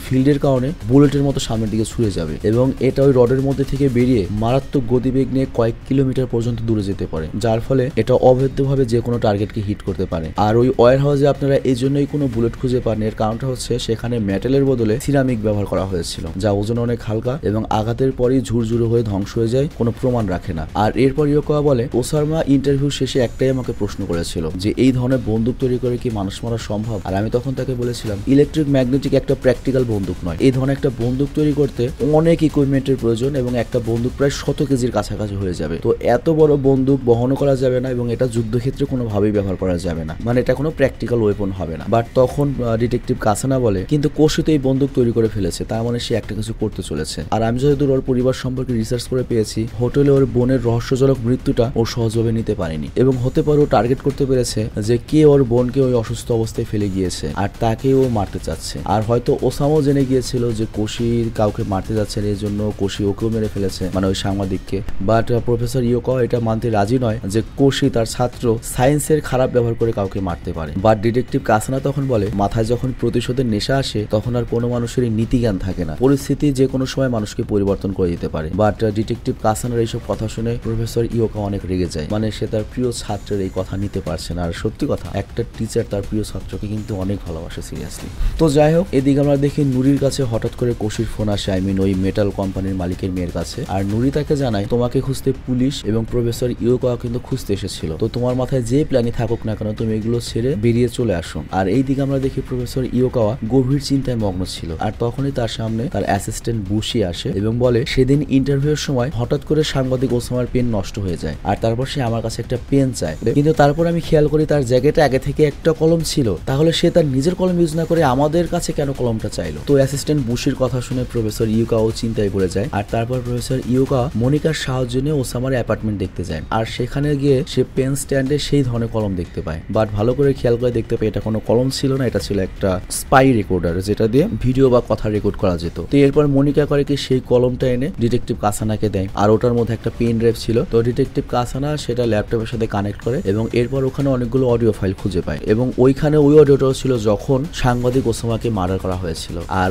ফিল্ডের কারণে বুলেটের মতো সামনের দিকে ছুড়ে যাবে, এবং এটা ওই রডের মধ্যে থেকে বেরিয়ে মারাত্মক গতিবেগ নিয়ে কয়েক কিলোমিটার পর্যন্ত দূরে যেতে পারে, যার ফলে এটা অবৈধভাবে যে কোনো টার্গেটকে হিট করতে পারে। আর ওই ওয়্যার হাউসে আপনারা এই জন্যই কোনো বুলেট খুঁজে পান, এর কারণটা হচ্ছে সেখানে মেটালের বদলে সিরামিক ব্যবহার করা হয়েছিল, যা ওজন অনেক হালকা এবং আঘাতের পরই ঝুরঝুরে হয়ে ধ্বংস হয়ে যায়, কোনো প্রমাণ রাখে না। আর এরপর ইয়োকাওয়া বলে, ওসামা ইন্টারভিউ শেষে একটাই আমাকে প্রশ্ন করেছিল যে এই ধরনের বন্দুক তৈরি করে কি মানুষ মারা সম্ভব, আর আমি তখন তাকে বলেছিলাম ইলেকট্রিক ম্যাগনেটিক একটা প্র্যাকটিক্যাল বন্দুক নয়, এই ধরনের একটা বন্দুক তৈরি করতে অনেক ইকুইপমেন্টের প্রয়োজন এবং একটা বন্দুক প্রায় 100 কেজির কাছাকাছি হয়ে যাবে। তো এত বড় বন্দুক বহনও করা যাবে না এবং এটা যুদ্ধক্ষেত্রে কোনোভাবেই ব্যবহার করা যাবে না, মানে এটা কোনো প্র্যাকটিক্যাল ওয়েপন হবে না। বাট তখন ডিটেকটিভ কাসানা বলে, কিন্তু কোশি তো এই বন্দুক তৈরি করে ফেলেছে, তার মানে সে একটা কিছু করতে চলেছে। আর আমি যতদূর ওর পরিবার সম্পর্কে রিসার্চ করে পেয়েছি, হোটেলে ওর বোনের রহস্যজনক মৃত্যুটা ও সহজভাবে নিতে পারেনি এবং হতে পারে ও টার্গেট করতে পেরেছে যে কে ওর বোনকে ওই অসুস্থ অবস্থায় ফেলে গিয়েছে আর তাকে ও মারতে চাচ্ছে। আর হয়তো ওসামাও জেনে গিয়েছিল যে কোশি কাউকে মারতে যাচ্ছে, এই জন্য কোশি ওকেও মেরে ফেলেছে, মানে ওই সাংবাদিককে। বাট প্রফেসর ইয়োকাওয়া এটা মানতে রাজি নয় যে কোশি তার ছাত্র সায়েন্সের খারাপ ব্যবহার করে কাউকে মারতে পারে। বাট ডিটেকটিভ কাসানা তখন বলে, মাথায় যখন প্রতিশোধের নেশা আসে তখন আর কোনো মানুষেরই নীতিজ্ঞান থাকে না, পরিস্থিতি যে কোনো সময় মানুষকে পরিবর্তন করে দিতে পারে। বাট ডিটেকটিভ কাসানার এইসব কথা শুনে প্রফেসর ইয়োকাওয়া অনেক রেগে যায়, মানে সে তার প্রিয় ছাত্রের এই কথা নিতে পারছে না। আর সত্যি কথা, একটা টিচার তার প্রিয় ছাত্রকে কিন্তু অনেক ভালোবাসে সিরিয়াসলি। তো যাই হোক, এদিকে আমরা দেখি নুরির কাছে হঠাৎ করে কোশির ফোন আসে, আই মিন ওই মেটাল কোম্পানির মালিকের মেয়ের কাছে। আর নুরি তাকে জানায়, তোমাকে খুঁজতে পুলিশ এবং প্রফেসর ইয়োকাওয়া কিন্তু খুঁজতে এসেছিল, তো তোমার মাথায় যে প্ল্যানই থাকুক না কেন তুমি এগুলো ছেড়ে বেরিয়ে চলে আসো। আর এইদিকে আমরা দেখি প্রফেসর ইয়োকাওয়া গভীর চিন্তায় মগ্ন ছিল, আর তখনই তার সামনে তার অ্যাসিস্ট্যান্ট বুশি আসে এবং বলে, সেদিন ইন্টারভিউর সময় হঠাৎ করে সাংবাদিক ওসামার পেন নষ্ট হয়ে যায়, আর তারপর সে আমার কাছে একটা পেন চায়, কিন্তু তারপর আমি খেয়াল করি তার জ্যাকেটে আগে থেকে একটা কলম ছিল, তাহলে সে তার নিজের কলম ইউজ না করে আমাদের কাছে কেন কলমটা চাইলো। তো অ্যাসিস্ট্যান্ট বুশির কথা শুনে প্রফেসর ইয়োকাওয়া চিন্তায় পড়ে যায়, আর তারপর প্রফেসর ইয়োকাওয়া মনিকার সাহায্য নিয়ে ওসামার অ্যাপার্টমেন্ট দেখতে যায়, আর সেখানে গিয়ে সে পেন স্ট্যান্ডে সেই ধরনের কলম দেখতে পায়। বাট ভালো করে খেয়াল করে দেখতে পায় এটা কোনো কলম ছিল না, এটা ছিল একটা স্পাই রেকর্ডার, যেটা দিয়ে ভিডিও বা কথা রেকর্ড করা যেত। তো এরপর মনিকা করে কি সেই কলমটা এনে ডিটেকটিভ কাসানাকে দেয়, আর ওটার মধ্যে একটা পেন ড্রাইভ ছিল। তো ডিটেকটিভ কাসানা সেটা ল্যাপটপের সাথে কানেক্ট করে এবং এরপর ওখানে অনেকগুলো অডিও ফাইল খুঁজে পায়, এবং ওইখানে ওই অডিওটাও ছিল যখন সাংবাদিক ওসামাকে মার্ডার করা হয়েছিল। আর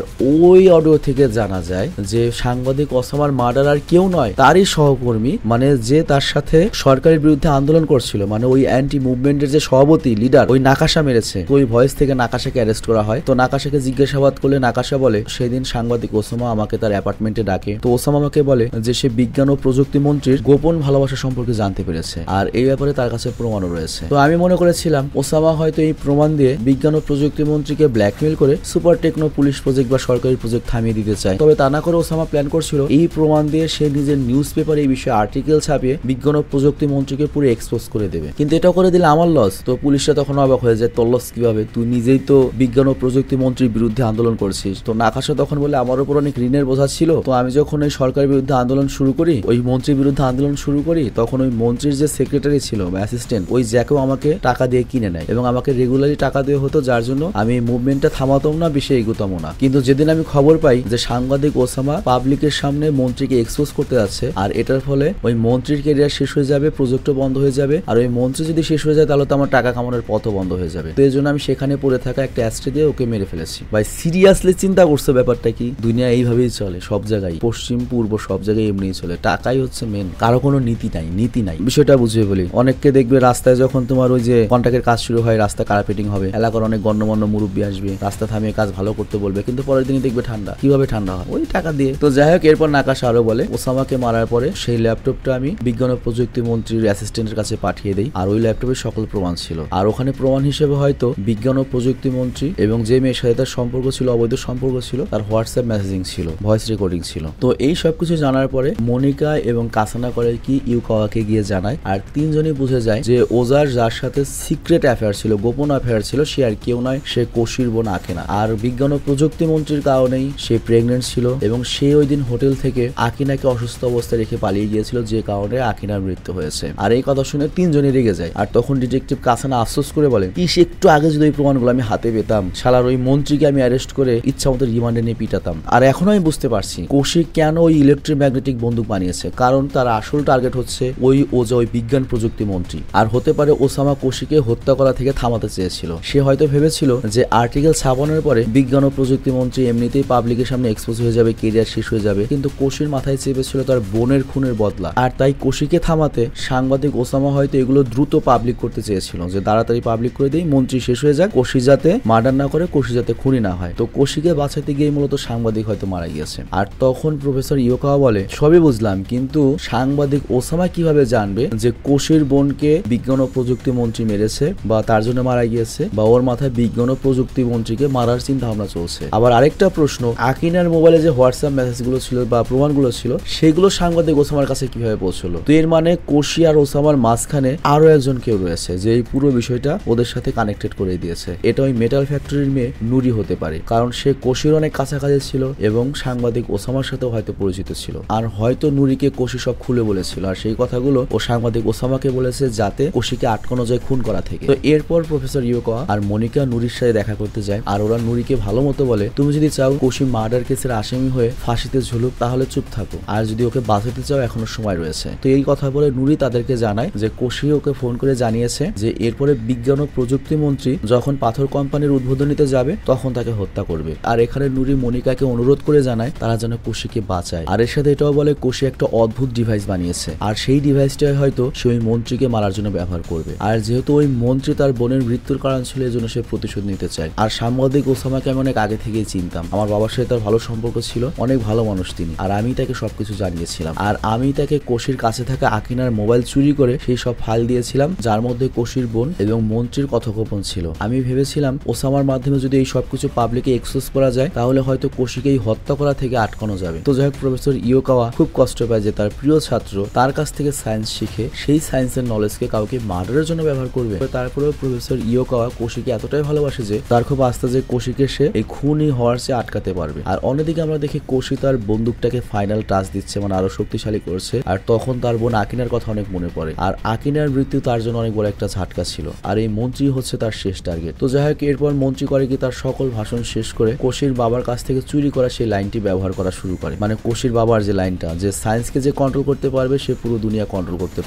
ওই অডিও থেকে জানা যায় যে সাংবাদিক ওসামার মার্ডার আর কেউ নয়, তারই সহকর্মী, মানে যে তার সাথে সরকারের বিরুদ্ধে আন্দোলন করছিল, মানে ওই অ্যান্টি মুভমেন্টের যে সভাপতি লিডার, ওই নাকাশা মেরেছে। তো ওই ভয়েস থেকে নাকাশাকে অ্যারেস্ট করা হয়। তো নাকাশাকে জিজ্ঞাসাবাদ করলে নাকাশা বলে, সেদিন সাংবাদিক ওসামা আমাকে তার অ্যাপার্টমেন্টে ডাকে, তো ওসামা আমাকে বলে যে সে বিজ্ঞান ও প্রযুক্তি মন্ত্রীর গোপন ভালোবাসা সম্পর্কে জানতে পেরেছে, আর এই ব্যাপারে তার কাছে প্রমাণও রয়েছে। তো আমি মনে করেছিলাম ওসামা হয়তো এই প্রমাণ দিয়ে বিজ্ঞান ও প্রযুক্তি মন্ত্রীকে ব্ল্যাকমেইল করে সুপার টেকনো পুলিশ প্রজেক্ট বা সরকারি প্রজেক্ট থামিয়ে দিতে চায়। তবে তা না করে ওসামা প্ল্যান করছিল এই প্রমাণ দিয়ে সে নিজের নিউজ পেপারে এই বিষয়ে আর্টিকেল ছাপিয়ে বিজ্ঞান ও প্রযুক্তি মন্ত্রীকে পুরো এক্সপোজ করে দেবে, কিন্তু এটা করে দিলে আমার লস। তো পুলিশরা তখন অবাক হয়ে যায়, তোর লস কিভাবে, তুই নিজেই তো বিজ্ঞান ও প্রযুক্তি মন্ত্রীর বিরুদ্ধে আন্দোলন করছিস। তো নাকাশা তখন বলে, আমার উপর অনেক ঋণের বোঝা ছিল, তো আমি যখন ওই সরকারের বিরুদ্ধে আন্দোলন শুরু করি, ওই মন্ত্রীর বিরুদ্ধে আন্দোলন শুরু করি, তখন ওই মন্ত্রীর যে সেক্রেটারি ছিল বা অ্যাসিস্ট্যান্ট, ওই জ্যাকেও আমাকে টাকা দিয়ে কিনে নেয় এবং আমাকে রেগুলারলি টাকা দেওয়া হতো, যার জন্য আমি মুভমেন্টটা থামাতাম না, বেশি এগোতাম না। কিন্তু যেদিন আমি খবর পাই যে সাংবাদিক ওসামা পাবলিকের সামনে মন্ত্রীকে এক্সপোজ করতে যাচ্ছে আর এটার ফলে ওই মন্ত্রীর ক্যারিয়ার শেষ হয়ে যাবে, প্রজেক্টও বন্ধ হয়ে যাবে, আর ওই মন্ত্রী যদি শেষ হয়ে যায় তাহলে তো আমার টাকা কামানোর পথও বন্ধ হয়ে যাবে। তো এই জন্য আমি সেখানে পড়ে থাকা একটা অ্যাস্ট্রে দিয়ে ওকে মেরে ফেলেছি। ভাই সিরিয়াসলি চিন্তা করছো ব্যাপারটা কি? দুনিয়া এইভাবেই চলে, সব জায়গায়, পশ্চিম পূর্ব সব জায়গায় এমনিই চলে। টাকাই হচ্ছে মেন, কারো কোনো নীতি নাই। বিষয়টা বুঝিয়ে বলি, অনেককে দেখবে রাস্তায় যখন তোমার ওই যে কন্ট্রাক্টের কাজ শুরু হয়, রাস্তা কার্পেটিং হবে, এলাকার অনেক গণ্যমান্য মুরব্বী আসবে, রাস্তা থামিয়ে কাজ ভালো করতে বলবে, কিন্তু পরের দিনই দেখবে ঠান্ডা। কিভাবে ঠান্ডা হয়? ওই টাকা দিয়ে। তো যাই হোক, এরপর নাকাশ আরো বলে ওসামাকে মারার পরে সেই ল্যাপটপটা আমি বিজ্ঞান ও প্রযুক্তি মন্ত্রীর অ্যাসিস্ট্যান্টের কাছে পাঠিয়ে দেই, আর ওই ল্যাপটপের সকল প্রমাণ ছিল। আর ওখানে প্রমাণ হিসেবে হয়তো বিজ্ঞান ও প্রযুক্তি মন্ত্রী এবং যে মেয়ের সাথে তার সম্পর্ক ছিল, অবৈধ সম্পর্ক ছিল, তার হোয়াটসঅ্যাপ মেসেজিং ছিল, ভয়েস রেকর্ডিং ছিল। তো এই সবকিছু জানার পরে মনিকা এবং কাসানা করে কি ইউকাওয়াকে গিয়ে জানায়, আর তিনজনই বুঝে যায় যে ওজার যার সাথে সিক্রেট অ্যাফেয়ার ছিল, গোপন অ্যাফেয়ার ছিল, সে আর কেউ নয়, সে কোশির বোন আকিনা। আর বিজ্ঞান ও প্রযুক্তি মন্ত্রীর কারণেই সে প্রেগনেন্ট ছিল এবং সে ওই দিন হোটেল থেকে আকিনাকে অসুস্থ অবস্থায় রেখে পালিয়ে গিয়েছিল, যে কারণে আকিনার মৃত্যু হয়েছে। আর এই কথা শুনে তিনজনই রেগে যায়। আর তখন ডিটেকটিভ কাসানা আফসোস করে বলে, ইস, একটু আগে যদি ওই প্রমাণগুলো আমি হাতে পেতাম, শালার ওই মন্ত্রীকে আমি অ্যারেস্ট করে ইচ্ছা মতো রিমান্ডে নিয়ে পিটাতাম। আর এখনো আমি বুঝতে পারছি কোশি কেন ওই ইলেকট্রোম্যাগনেটিক বন্দুক বানিয়েছে, কারণ তার আসল টার্গেট হচ্ছে ওই ওজা, ওই বিজ্ঞান প্রযুক্তি মন্ত্রী। আর হতে পারে ওসামা কোশিকে হত্যা করা থেকে থামাতে চেয়েছিল। সে হয়তো ভেবেছিল যে আর্টিকেল ছাপানোর পরে বিজ্ঞান ও প্রযুক্তি মন্ত্রী এমনিতেই পাবলিকের সামনে এক্সপোজ হয়ে যাবে, কেরিয়ার শেষ হয়ে যাবে, কিন্তু কোশির মাথায় চেপেছিল তার বোনের খুনের বদলা। আর তাই কোশিকে থামাতে সাংবাদিক ওসামা হয়তো এগুলো দ্রুত পাবলিক করতে চেয়েছিল, যে তাড়াতাড়ি পাবলিক করে দিই, মন্ত্রী শেষ হয়ে যাক, কোশি যাতে মার্ডার না করে, কোশি যাতে খুনি না হয়। তো কোশিকে বাঁচাতে গিয়ে মূলত সাংবাদিক হয়তো মারা গিয়েছে। আর তখন প্রফেসর ইয়োকাওয়া বলে, সবই বুঝলাম, কিন্তু সাংবাদিক ওসামা কিভাবে জানবে যে কোশির বোনকে বিজ্ঞান ও প্রযুক্তি মন্ত্রী মেরেছে বা তার জন্য মারা গিয়েছে, বা ওর মাথায় বিজ্ঞান ও প্রযুক্তি মন্ত্রীকে মারার চিন্তা ভাবনা চলছে? আবার আরেকটা প্রশ্ন, আকিনার মোবাইলে যে হোয়াটসঅ্যাপ মেসেজগুলো ছিল বা প্রমাণগুলো ছিল, সেগুলো সাংবাদিক ওসামার কাছে কিভাবে পৌঁছলো? তো এর মানে কোশি আর ওসামার মাঝখানে আরো একজন কেউ রয়েছে, যে এই পুরো বিষয়টা ওদের সাথে কানেক্টেড করে দিয়েছে। এটা ওই মেটাল ফ্যাক্টরির মেয়ে নুরি হতে পারে, কারণ সে কোশির অনেক কাছাকাছি ছিল এবং সাংবাদিক ওসামার সাথেও হয়তো পরিচিত ছিল। আর হয়তো নুরিকে কোশি সব খুলে বলেছিল, আর সেই কথাগুলো ও সাংবাদিক ওসামাকে বলেছে যাতে কোশিকে আটকানো যায় খুন করা থেকে। তো এরপর প্রফেসর ইয়োকাওয়া আর মনিকা নুরির সাথে দেখা করতে যায়, আর ওরা নুরিকে ভালো মতো বলে, তুমি যদি চাও কোশি মার্ডার কেসের আসামি হয়ে ফাঁসিতে ঝুলুক, তাহলে চুপ থাকো, আর যদি ওকে বাঁচাতে চাও এখনো সময় রয়েছে। তো এই কথা বলে নুরি তাদেরকে জানায় যে কোশি ওকে ফোন করে জানিয়েছে যে এরপরে বিজ্ঞান ও প্রযুক্তি মন্ত্রী যখন পাথর কোম্পানির উদ্বোধনীতে যাবে তখন তাকে হত্যা করবে। আর এখানে নুরি মনিকাকে অনুরোধ করে জানায় তারা যেন কোশিকে বাঁচায়। আর এর সাথে এটাও বলে কোশি একটা অদ্ভুত ডিভাইস বানিয়েছে, আর সেই ডিভাইসটাই হয়তো সে ওই মন্ত্রীকে মারার জন্য ব্যবহার করবে। আর যেহেতু ওই মন্ত্রী তার বোনের মৃত্যুর কারণ ছিল, এই জন্য সে প্রতিশোধ নিতে চায়। আর সাংবাদিক ওসামাকে আমি অনেক আগে থেকেই চিনতাম, আমার বাবার সাথে তার ভালো সম্পর্ক ছিল, অনেক ভালো মানুষ তিনি, আর আমি তাকে সবকিছু জানিয়েছিলাম। আর আমি তাকে কোশির কাছে থাকা আকিনার মোবাইল চুরি করে সেই সব ফাইল দিয়েছিলাম, যার মধ্যে কোশির বোন এবং মন্ত্রীর কথোপকথন ছিল। আমি ভেবেছিলাম ওসামার মাধ্যমে যদি এই সবকিছু পাবলিকে এক্সপোজ করা যায়, তাহলে হয়তো কোশিকে এই হত্যা করা থেকে আটকানো যাবে। তো যাই হোক, প্রফেসর ইয়োকাওয়া খুব কষ্ট পায় যে তার প্রিয় ছাত্র তার কাছ থেকে সায়েন্স শিখে সেই সায়েন্সের নলেজকে কাউকে মার্ডারের জন্য ব্যবহার করবে। তারপরেও প্রফেসর ইয়োকাওয়া কোশিকে এতটাই ভালোবাসে যে তার খুব আস্থা যে কোশিকে সে এই খুনি হওয়ার চেয়ে আটকাতে পারবে। আর অন্যদিকে আমরা দেখি কোশি তার বন্দুকটাকে ফাইনাল টাচ দিচ্ছে, মানে আরো শক্তিশালী করছে। আর তখন তার বোন আকিনার কথা অনেক মনে পড়ে, আর আকিনার মৃত্যু তার জন্য অনেক বড় একটা ঝাটকা ছিল, আর এই মন্ত্রী হচ্ছে তার শেষ টার্গেট। তো যাই হোক, এরপর মন্ত্রী করে কি তার সকল ভাষণ শেষ করে কোশির বাবার কাছ থেকে চুরি করা সেই লাইনটি ব্যবহার করা শুরু করে। মানে কোশির বাবার যে লাইনটা, যে সায়েন্সকে যে কন্ট্রোল করতে পারবে সে পুরো দুনিয়া কন্ট্রোল করতে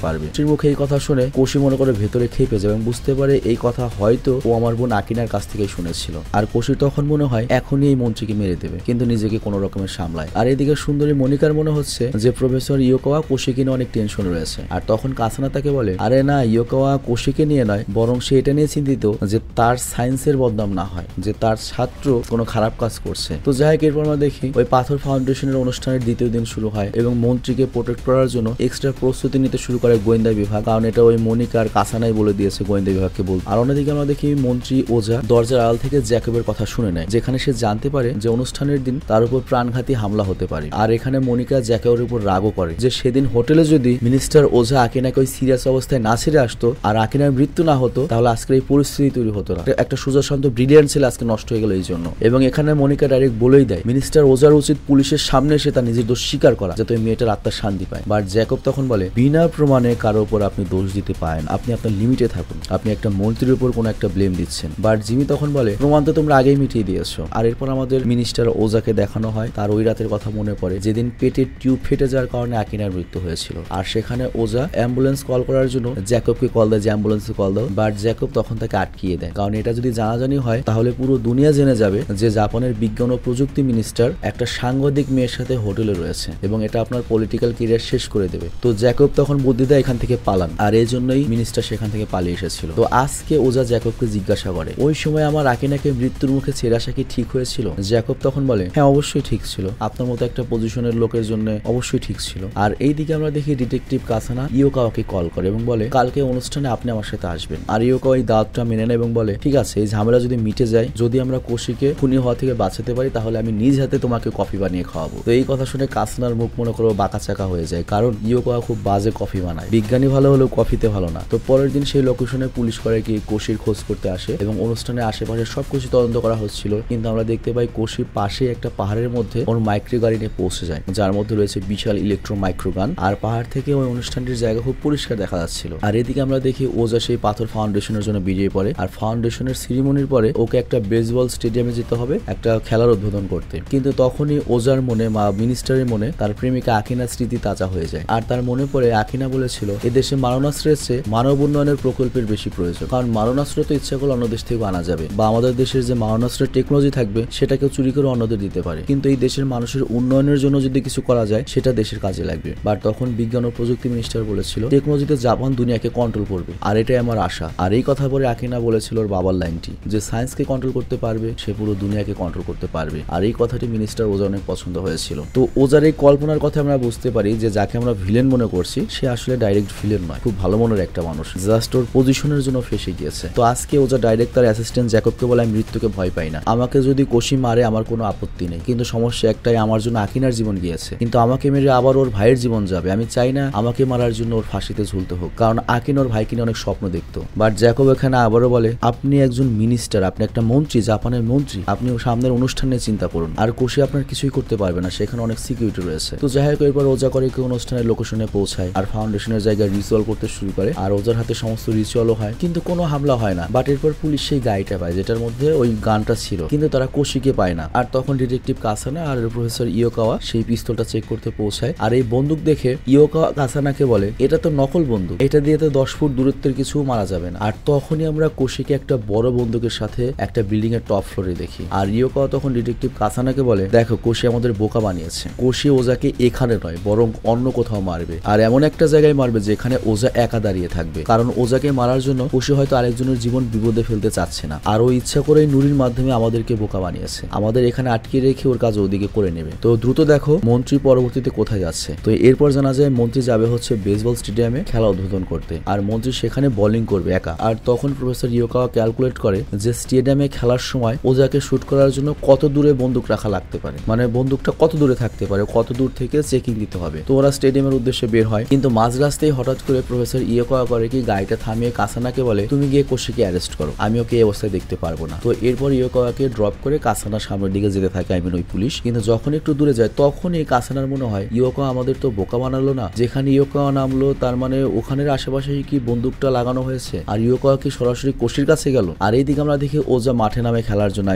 পারবে। কোশির মুখে এই কথা শুনে কোশি মনে করে ভেতরে খেপে যায় এবং বুঝতে পারে এই কথা হয়তো ও আমার বোন আকিনার কাছ থেকেই শুনেছিল। আর কোশির তখন মনে হয় এখনই এই মন্ত্রীকে মেরে দেবে, কিন্তু নিজেকে কোনো রকমের সামলায়। আর এদিকে সুন্দরী মনিকার মনে হচ্ছে যে প্রফেসর ইয়োকাওয়া কোশিকে নিয়ে অনেক টেনশন রয়েছে। আর তখন কাসানা তাকে বলে, আরে না, ইয়োকাওয়া কোশিকে নিয়ে নয়, বরং সে এটা নিয়ে চিন্তিত যে তার সায়েন্সের বদনাম না হয়, যে তার ছাত্র কোনো খারাপ কাজ করছে। তো যাই হোক, এরপর আমরা দেখি ওই পাথর ফাউন্ডেশনের অনুষ্ঠানের দ্বিতীয় দিন শুরু হয় এবং মন্ত্রীকে প্রোটেক্ট করার জন্য এক্সট্রা প্রস্তুতি নিতে শুরু করে গোয়েন্দা বিভাগ, কারণ এটা ওই মনিকা আর কাসানাই বলে দিয়েছে গোয়েন্দা বিভাগকে বল। আর অন্যদিকে আমরা দেখি মন্ত্রী ওজা দরজার আড়াল থেকে জ্যাকবের কথা শুনে নেয়, যেখানে সে জানতে পারে যে অনুষ্ঠানের দিন তার উপর প্রাণঘাতী হামলা হতে পারে। আর এখানে মনিকা জ্যাকেবের উপর রাগও করে যে সেদিন হোটেলে যদি মিনিস্টার ওজা আকিনাকে ওই সিরিয়াস অবস্থায় না ছেড়ে আসতো আর আকিনার মৃত্যু না হতো, তাহলে আজকের এই পরিস্থিতি তৈরি হতো না। একটা সুজাশান্ত ব্রিলিয়ান্ট ছেলে আজকে নষ্ট হয়ে গেল এই জন্য। এবং এখানে মনিকা ডাইরেক্ট বলেই দেয় মিনিস্টার ওজার উচিত পুলিশের সামনে এসে তার নিজের দোষ স্বীকার করা, যাতে ওই মেয়েটার আত্মার শান্তি পায়। বাট জ্যাকব তখন বলে, বিনা প্রমাণে কারো উপর আপনি দোষ দিতে পারেন, আপনি আপনার লিমিটে থাকুন, আপনি একটা মন্ত্রীর উপর কোনো একটা ব্লেম দিচ্ছেন। বাট জিমি তখন বলে, প্রমাণ তো তোমরা আগেই মিটিয়ে দিয়েছো। আর এরপর আমাদের মিনিস্টার ওজাকে দেখানো হয় তার ওই রাতের কথা মনে পড়ে, যেদিন পেটের টিউব ফেটে যাওয়ার কারণে আকিনার মৃত্যু হয়েছিল। আর সেখানে ওজা অ্যাম্বুলেন্স কল করার জন্য জ্যাকবকে কল দেয় যে অ্যাম্বুলেন্সে কল দাও, বাট জ্যাকব তখন তাকে আটকিয়ে দেয়। কারণ এটা যদি জানাজানি হয় তাহলে পুরো দুনিয়া জেনে যাবে যে জাপানের বিজ্ঞান ও প্রযুক্তি মিনিস্টার একটা সাংবাদিক মেয়ের সাথে হোটেলে রয়েছে এবং এটা আপনার পলিটিক্যাল ক্যারিয়ার শেষ করে দেবে। তো জ্যাকব তখন বুদ্ধি দেয় এখান থেকে পালান, আর এই জন্যই মিনিস্টার সেখান থেকে পালিয়ে এসেছিল। তো আজকে ওজা জ্যাকবকে জিজ্ঞাসা করে ওই সময় আমার আকিনাকে মৃত্যুর মুখে ছেড়ে আসা কি ঠিক হয়েছিল? জ্যাকব তখন বলে হ্যাঁ অবশ্যই ঠিক ছিল, আপনার মতো একটা পজিশনের লোকের জন্য অবশ্যই ঠিক ছিল। আর এইদিকে আমরা দেখি ডিটেকটিভ কাসানা ইয়োকাওয়াকে কল করে এবং বলে কালকে অনুষ্ঠানে আপনি আমার সাথে আসবেন। আর ইয়োকাওয়া এই দাওয়াতটা মেনে নেয় এবং বলে ঠিক আছে, এই ঝামেলা যদি মিটে যায়, যদি আমরা কোশিকে খুনি হওয়া থেকে বাঁচাতে পারি তাহলে আমি নিজ হাতে তোমাকে কফি বানিয়ে খাওয়াবো। তো এই কথা শুনে কাসানার মুখ মনে করো বাঁকা চাকা হয়ে যায়, কারণ ইয়োকাওয়া খুব বাজে কফি বানায়, বিজ্ঞানী ভালো হলেও কফিতে ভালো না। তো পরের দিন সেই লোকেশনে পুলিশ করে কি কোশির খোঁজ করতে আসে এবং অনুষ্ঠানের আশেপাশে সবকিছু তদন্ত করা হচ্ছিল, কিন্তু আমরা দেখতে পাই কোশি পাশে একটা পাহাড়ের মধ্যে ওর মাইক্রো গাড়ি নিয়ে পৌঁছে যায়, যার মধ্যে রয়েছে বিশাল ইলেকট্রো মাইক্রোগান। আর পাহাড় থেকে ওই অনুষ্ঠানটির জায়গা খুব পরিষ্কার দেখা যাচ্ছিল। আর এদিকে আমরা দেখি ওজা সেই পাথর ফাউন্ডেশনের জন্য বেরিয়ে পড়ে, আর ফাউন্ডেশনের সিরিমনির পরে ওকে একটা বেসবল স্টেডিয়ামে যেতে হবে একটা খেলার উদ্বোধন করতে। কিন্তু তখনই ওজার মনে বা মিনিস্টারের মনে তার প্রেমিকা আকিনার স্মৃতি তাজা হয়ে যায়। আর তার মনে পড়ে আকিনা বলেছিল এদেশে মারণাস্ত্রের চেয়ে মানব উন্নয়নের প্রকল্পের বেশি প্রয়োজন, কারণ মারণাস্ত্র তো ইচ্ছা করলে অন্য দেশ থেকে আনা যাবে, বা আমাদের দেশের যে মারণাস্ত্রের টেকনোলজি থাকবে সেটাকেও চুরি করে অন্যদের দিতে পারে, কিন্তু এই দেশের মানুষের উন্নয়নের জন্য যদি কিছু করা যায় সেটা দেশের কাজে লাগবে। বাট তখন বিজ্ঞান ও প্রযুক্তি মিনিস্টার বলেছিল টেকনোলজিতে জাপান দুনিয়াকে কন্ট্রোল করবে, আর এটাই আমার আশা। আর এই কথা বলে আকিনা বলেছিল ওর বাবার লাইনটি যে সায়েন্সকে কন্ট্রোল করতে পারবে সে পুরো দুনিয়াকে কন্ট্রোল করতে পারবে। আর এই কথাটি মিনিস্টার ওজা অনেক পছন্দ হয়েছিল। তো ওজার এই কল্পনার কথা আমরা বুঝতে পারি যে যাকে আমরা ভিলেন মনে করছি সে আসলে ডাইরেক্ট ভিলেন নয়, খুব ভালো মনের একটা মানুষ, জাস্ট ওর পজিশনের জন্য ফেসে গিয়েছে। তো আজকে ওজা ডাইরেক্ট তার অ্যাসিস্ট্যান্ট জ্যাকবকে বলে আমি মৃত্যুকে ভয় পাই না, আমাকে যদি কোশি মারে আমার কোনো আপত্তি নেই, কিন্তু সমস্যা একটাই আমার জন্য আকিনার জীবন গিয়েছে, কিন্তু আমাকে মেরে আবার ওর ভাইয়ের জীবন যাবে, আমি চাই না আমাকে মারার জন্য ওর ফাঁসিতে ঝুলতে হোক, কারণ আকিন ওর ভাইকে নিয়ে অনেক স্বপ্ন দেখতো। বাট জ্যাকব এখানে আবারও বলে আপনি একজন মিনিস্টার, আপনি একটা মন্ত্রী, জাপানের মন্ত্রী, আপনি সামনের অনুষ্ঠানে চিন্তা করুন, আর কোশি আপনার কিছুই করতে পারবে না, সেখানে অনেক সিকিউরিটি রয়েছে। তো যাই হোক এরপর ওজা করে কেউ অনুষ্ঠানের লোকেশনে পৌঁছায় আর ফাউন্ডেশনের জায়গায় রিচুয়াল করতে শুরু করে, আর ওজার হাতে সমস্ত রিচুয়ালও হয়, কিন্তু কোনো হামলা হয় না। বাট এরপর পুলিশ সেই গাড়িটা পায় যেটার মধ্যে ওই গানটা ছিল, কিন্তু তারা কোশিকে পায় না। আর তখন ডিটেকটিভ কাসানা আর প্রফেসর ইয়োকাওয়া সেই পিস্তলটা চেক করতে পৌঁছায়, আর এই বন্দুক দেখে ইয়োকাওয়া কাসানাকে বলে এটা তো নকল বন্দুক, এটা দিয়ে তো 10 ফুট দূরত্বের কিছু মারা যাবে না। আর তখনই আমরা কোশিকে একটা বড় বন্দুকের সাথে একটা বিল্ডিং এর টপ ফ্লোরে দেখি, আর ইয়োকাওয়া তখন ডিটেকটিভ কাসানাকে বলে দেখো কোশি আমাদের বোকা বানিয়েছে, কোশি ওজাকে এখানে নয় বরং অন্য কোথাও মারবে, আর এমন একটা জায়গায় মারবে যেখানে ওজা একা দাঁড়িয়ে থাকবে, কারণ ওজাকে মারার জন্য কোশি হয়তো আরেকজনের জীবন বিপদে ফেলতে চাচ্ছে না, আর ও ইচ্ছা করেই নুরির মাধ্যমে আমাদেরকে বোকা বানিয়েছে, আমাদের এখানে আটকে রেখে ওর কাজ ওদিকে করে নেবে। তো দ্রুত দেখো মন্ত্রী পরবর্তীতে কোথায় যাচ্ছে। তো এরপর জানা যায় মন্ত্রী যাবে হচ্ছে বেসবল স্টেডিয়ামে খেলা উদ্বোধন করতে, আর মন্ত্রী সেখানে বোলিং করবে একা। আর তখন প্রফেসর ইয়োকাওয়া ক্যালকুলেট করে যে স্টেডিয়ামে খেলার সময় ওজাকে শুট করার জন্য কত দূরে বন্দুক রাখা লাগতে পারে, মানে বন্দুকটা কত দূরে থাকতে পারে, কত দূর থেকে চেকিং দিতে হবে। তো ওরা স্টেডিয়ামের উদ্দেশ্যে বের হয়, কিন্তু মাঝ রাস্তায় হঠাৎ করে প্রফেসর ইয়োকাওয়া করে কি গাড়িটা থামিয়ে কাসানাকে বলে তুমি গিয়ে কোশিকে অ্যারেস্ট করো, আমি ওকে এই অবস্থায় দেখতে পারবো না। তো এরপর ইয়োকাওয়াকে ড্রপ করে কাসানার সামনের দিকে যেতে থাকে ওই পুলিশ, কিন্তু যখন একটু দূরে যায় তখনই কাসানার মনে হয় ইয়োকাওয়া আমাদের তো বোকা বানালো না, যেখানে ইয়োকাওয়া নামলো তার মানে ওখানের আশেপাশে কি বন্দুকটা লাগানো হয়েছে, আর ইয়োকাওয়া কি সরাসরি কোশির কাছে গেল। আর এইদিকে আমরা দেখি ওজা মাঠে নামে খেলার জন্য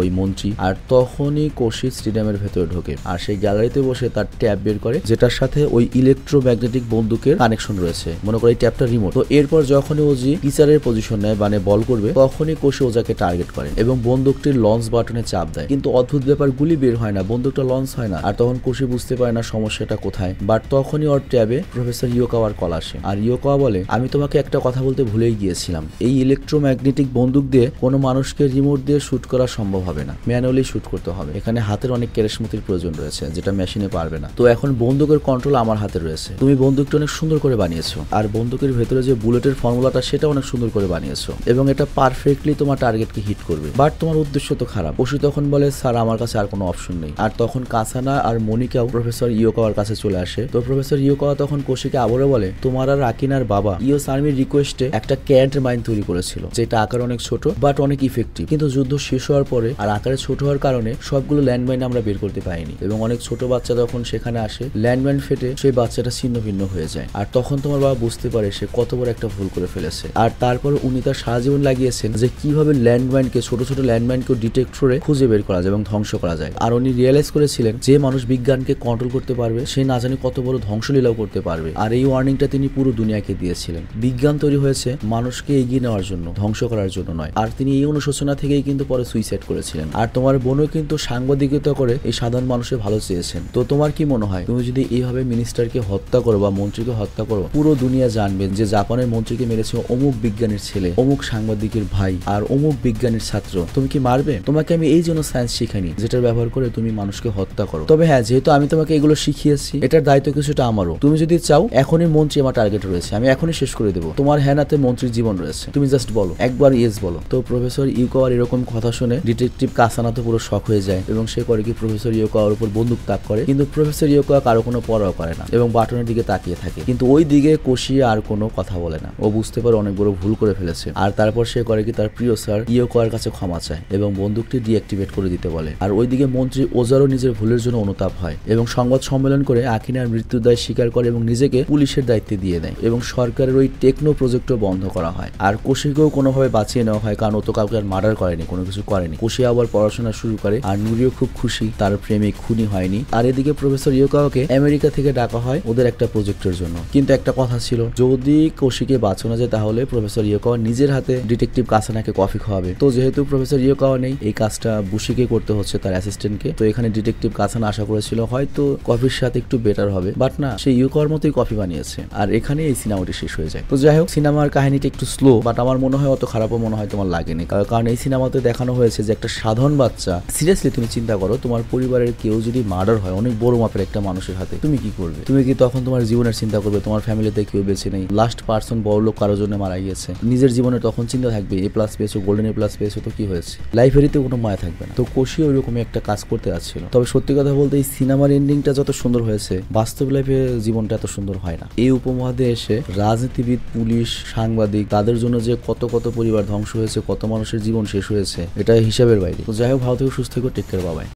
ওই মন্ত্রী, আর তখনই কোশি স্টেডিয়ামের ভেতরে ঢোকে, আর সেই গ্যালারিতে বসে তার ট্যাব বের করে যেটার সাথে ওই ইলেকট্রোম্যাগনেটিক বন্দুকের কানেকশন রয়েছে, মনে করে এই ট্যাবটা রিমোট। তো এরপর যখনই ওজি টিচারের পজিশন নেয় মানে বল করবে তখনই কোশি ওজাকে টার্গেট করে এবং বন্দুকটির লঞ্চ বাটনে চাপ দেয়, কিন্তু অদ্ভুত ব্যাপার গুলি বের হয় না, বন্দুকটা লঞ্চ হয় না। আর তখন কোশি বুঝতে পারে না সমস্যাটা কোথায়, বাট তখনই ওর ট্যাবে প্রফেসর ইয়োকাওয়ার কল আসে, আর ইয়োকাওয়া বলে আমি তোমাকে একটা কথা বলতে ভুলেই গিয়েছিলাম, এই ইলেকট্রোম্যাগনেটিক বন্দুক দিয়ে কোনো মানুষকে রিমোট দিয়ে শুট করা সম্ভব হবে না, ম্যানুয়ালি শুট করতে হবে, এখানে হাতের অনেক কেরেশমতির প্রয়োজন রয়েছে যেটা মেশিনে পারবে না। তো এখন বন্দুকের কন্ট্রোল আমার হাতে রয়েছে, তুমি বন্দুকটা অনেক সুন্দর করে বানিয়েছো, আর বন্দুকের ভেতরে যে বুলেটের ফর্মুলাটা সেটা অনেক সুন্দর করে বানিয়েছো এবং এটা পারফেক্টলি তোমার টার্গেটকে হিট করবে, বাট তোমার উদ্দেশ্য তো খারাপ। ওশি তখন বলে স্যার আমার কাছে আর কোনো অপশন নেই। আর তখন কাসানা আর মনিকাও প্রফেসর ইয়োকাওয়ার কাছে চলে আসে। তো প্রফেসর ইয়োকাওয়া তখন কোশিকে আবারও বলে তোমার আর আকিনার বাবা ইওস আর্মির রিকোয়েস্টে একটা ক্যাড মাইন তৈরি করেছিল যেটা আকার অনেক ছোট বাট অনেক ইফেক্টিভ, কিন্তু যুদ্ধ শেষ হওয়ার পরে আর আকারে ছোট হওয়ার কারণে সবগুলো ল্যান্ডমাইন আমরা বের করতে পারিনি এবং অনেক ছোট বাচ্চা তখন সেখানে আসে, ল্যান্ডমাইন ফেটে সেই বাচ্চাটা ছিন্ন ভিন্ন হয়ে যায়। আর তখন তোমার বাবা বুঝতে পারে সে কত বড় একটা ভুল করে ফেলেছে, আর তারপর উনি তার সারা জীবন লাগিয়েছেন যে কিভাবে ল্যান্ডমাইনকে ছোট ছোট ল্যান্ডমাইনকে ডিটেক্ট করে খুঁজে বের করা যায় এবং ধ্বংস করা যায়। আর উনি রিয়েলাইজ করেছিলেন যে মানুষ বিজ্ঞানকে কন্ট্রোল করতে পারবে সে না জানি জানি কত বড় ধ্বংসলীলাও করতে পারবে। আর এই ওয়ার্নিংটা তিনি পুরো দুনিয়াকে দিয়েছিলেন। বিজ্ঞান তৈরি হয়েছে মানুষকে এগিয়ে নেওয়ার জন্য, ধ্বংস করার জন্য নয়। আর তিনি এই অনুশোচনা থেকেই কিন্তু পরে সুইসাইড করেছিলেন। আর তোমার বোনও কিন্তু সাংবাদিকতা করে এই সাধারণ মানুষের ভালো চেয়েছেন। তো তোমার কি মনে হয়, তুমি যদি এইভাবে মিনিস্টারকে হত্যা করো বা মন্ত্রীকে হত্যা করো, পুরো দুনিয়া জানবে যে জাপানের মন্ত্রীকে মেরেছে অমুক বিজ্ঞানীর ছেলে, অমুক সাংবাদিকের ভাই আর অমুক বিজ্ঞানীর ছাত্র, তুমি কি মারবে? তোমাকে আমি এই জন্য সায়েন্স শিখাইনি যেটার ব্যবহার করে তুমি মানুষকে হত্যা করো। তবে হ্যাঁ, যেহেতু আমি তোমাকে এগুলো শিখিয়েছি, এটার দায়িত্ব কিছুটা আমারও। তুমি যদি চাও, এখনই মন্ত্রী আমার টার্গেট রয়েছে, আমি এখনই শেষ করে দেবো। তোমার হ্যানাতে মন্ত্রীর জীবন রয়েছে, তুমি জাস্ট বলো, একবার ইয়েস বলো। তো প্রফেসর ইউকাওয়ার এরকম কথা শুনে ডিটেকটিভ কাসানা তো পুরো শক হয়ে যায় এবং সে করে কি প্রফেসর ইউকাওয়ার উপর বন্দুক তাক করে। কিন্তু প্রফেসর ইউকাওয়া কারো কোনো পরোয়া করে না এবং বাটনের দিকে তাকিয়ে থাকে। কিন্তু ওই দিকে কোশি আর কোনো কথা বলে না। ও বুঝতে পারে অনেক বড় ভুল করে ফেলেছে। আর তারপর সে করে কি তার প্রিয় স্যার ইউকাওয়ার কাছে ক্ষমা চায় এবং বন্দুকটি ডিঅ্যাক্টিভেট করে দিতে বলে। আর ওইদিকে মন্ত্রী ওজারও নিজের ভুলের জন্য অনুতাপ হয় এবং সংবাদ সম্মেলন করে আকিনার মৃত্যুর দায় স্বীকার করে এবং নিজেকে পুলিশের দায়িত্বে দিয়ে দেয় এবং সরকারের ওই টেকনো প্রজেক্টও বন্ধ করা হয়। আর কোশিকেও কোনোভাবে বাঁচিয়ে নেওয়া হয়, কারণ ও তো কাউকে আর মার্ডার করেনি, কোনো কিছু করেনি। কোশি আবার পড়াশোনা শুরু করে আর নুরিও খুব খুশি তার প্রেমিক খুনি হয়নি। আর এদিকে প্রফেসর ইউকাওয়াকে আমেরিকা থেকে ডাকা হয় ওদের একটা প্রজেক্টের জন্য। কিন্তু একটা কথা ছিল, যদি কোশিকে বাঁচানো যায় তাহলে প্রফেসর ইউকাওয়া নিজের হাতে ডিটেকটিভ কাসানাকে কফি খাওয়াবে। তো যেহেতু প্রফেসর ইউকাওয়া নেই, এই কাজটা বুশিকে করতে হচ্ছে, তার অ্যাসিস্ট্যান্টকে। তো এখানে ডিটেকটিভ কাসানা আশা করেছিল হয়তো কফির সাথে একটু বেটার হবে, বাট না, সে ইউকাওয়ার মতোই কফি বানিয়েছে। আর এখানে এই সিনেমাটি শেষ হয়ে যায়। তো যাই হোক, সিনেমার কাহিনীটা একটু স্লো, বাট আমার মনে হয় অত খারাপও মনে হয় তোমার লাগেনি, কারণ এই সিনেমাতে দেখানো হয়েছে যে একটা সাধারণ বাচ্চা, সিরিয়াসলি তুমি চিন্তা করো, তোমার পরিবারের কেউ যদি মার্ডার হয় অনেক বড় মাপের একটা মানুষের হাতে, তুমি কি করবে? তুমি কি তখন তোমার জীবনের চিন্তা করবে? তোমার ফ্যামিলিতে কেউ বেঁচে নেই, লাস্ট পার্সন বড় লোক কারোর জন্য মারা গিয়েছে, নিজের জীবনে তখন চিন্তা থাকবে এ প্লাস পেয়েছো, গোল্ডেন এ প্লাস পেয়েছো, তো কি হয়েছে? লাইফেরিতে কোনো মায়া থাকবে না। তো কোশি ওইরকমই একটা কাজ করতে যাচ্ছিল। তবে সত্যি কথা বলতে এই সিনেমার এন্ডিংটা যত সুন্দর হয়েছে, বাস্তব লাইফে জীবনটা এত সুন্দর হয় না। এই উপমহাদেশে এসে রাজনীতিবিদ, পুলিশ, সাংবাদিক, তাদের জন্য যে কত কত পরিবার ধ্বংস হয়েছে, কত মানুষের জীবন শেষ হয়েছে, এটা হিসাবের বাইরে। তো যাই হোক, ভালো থেকে সুস্থ থেকো, টেক কেয়ার, বাবাই।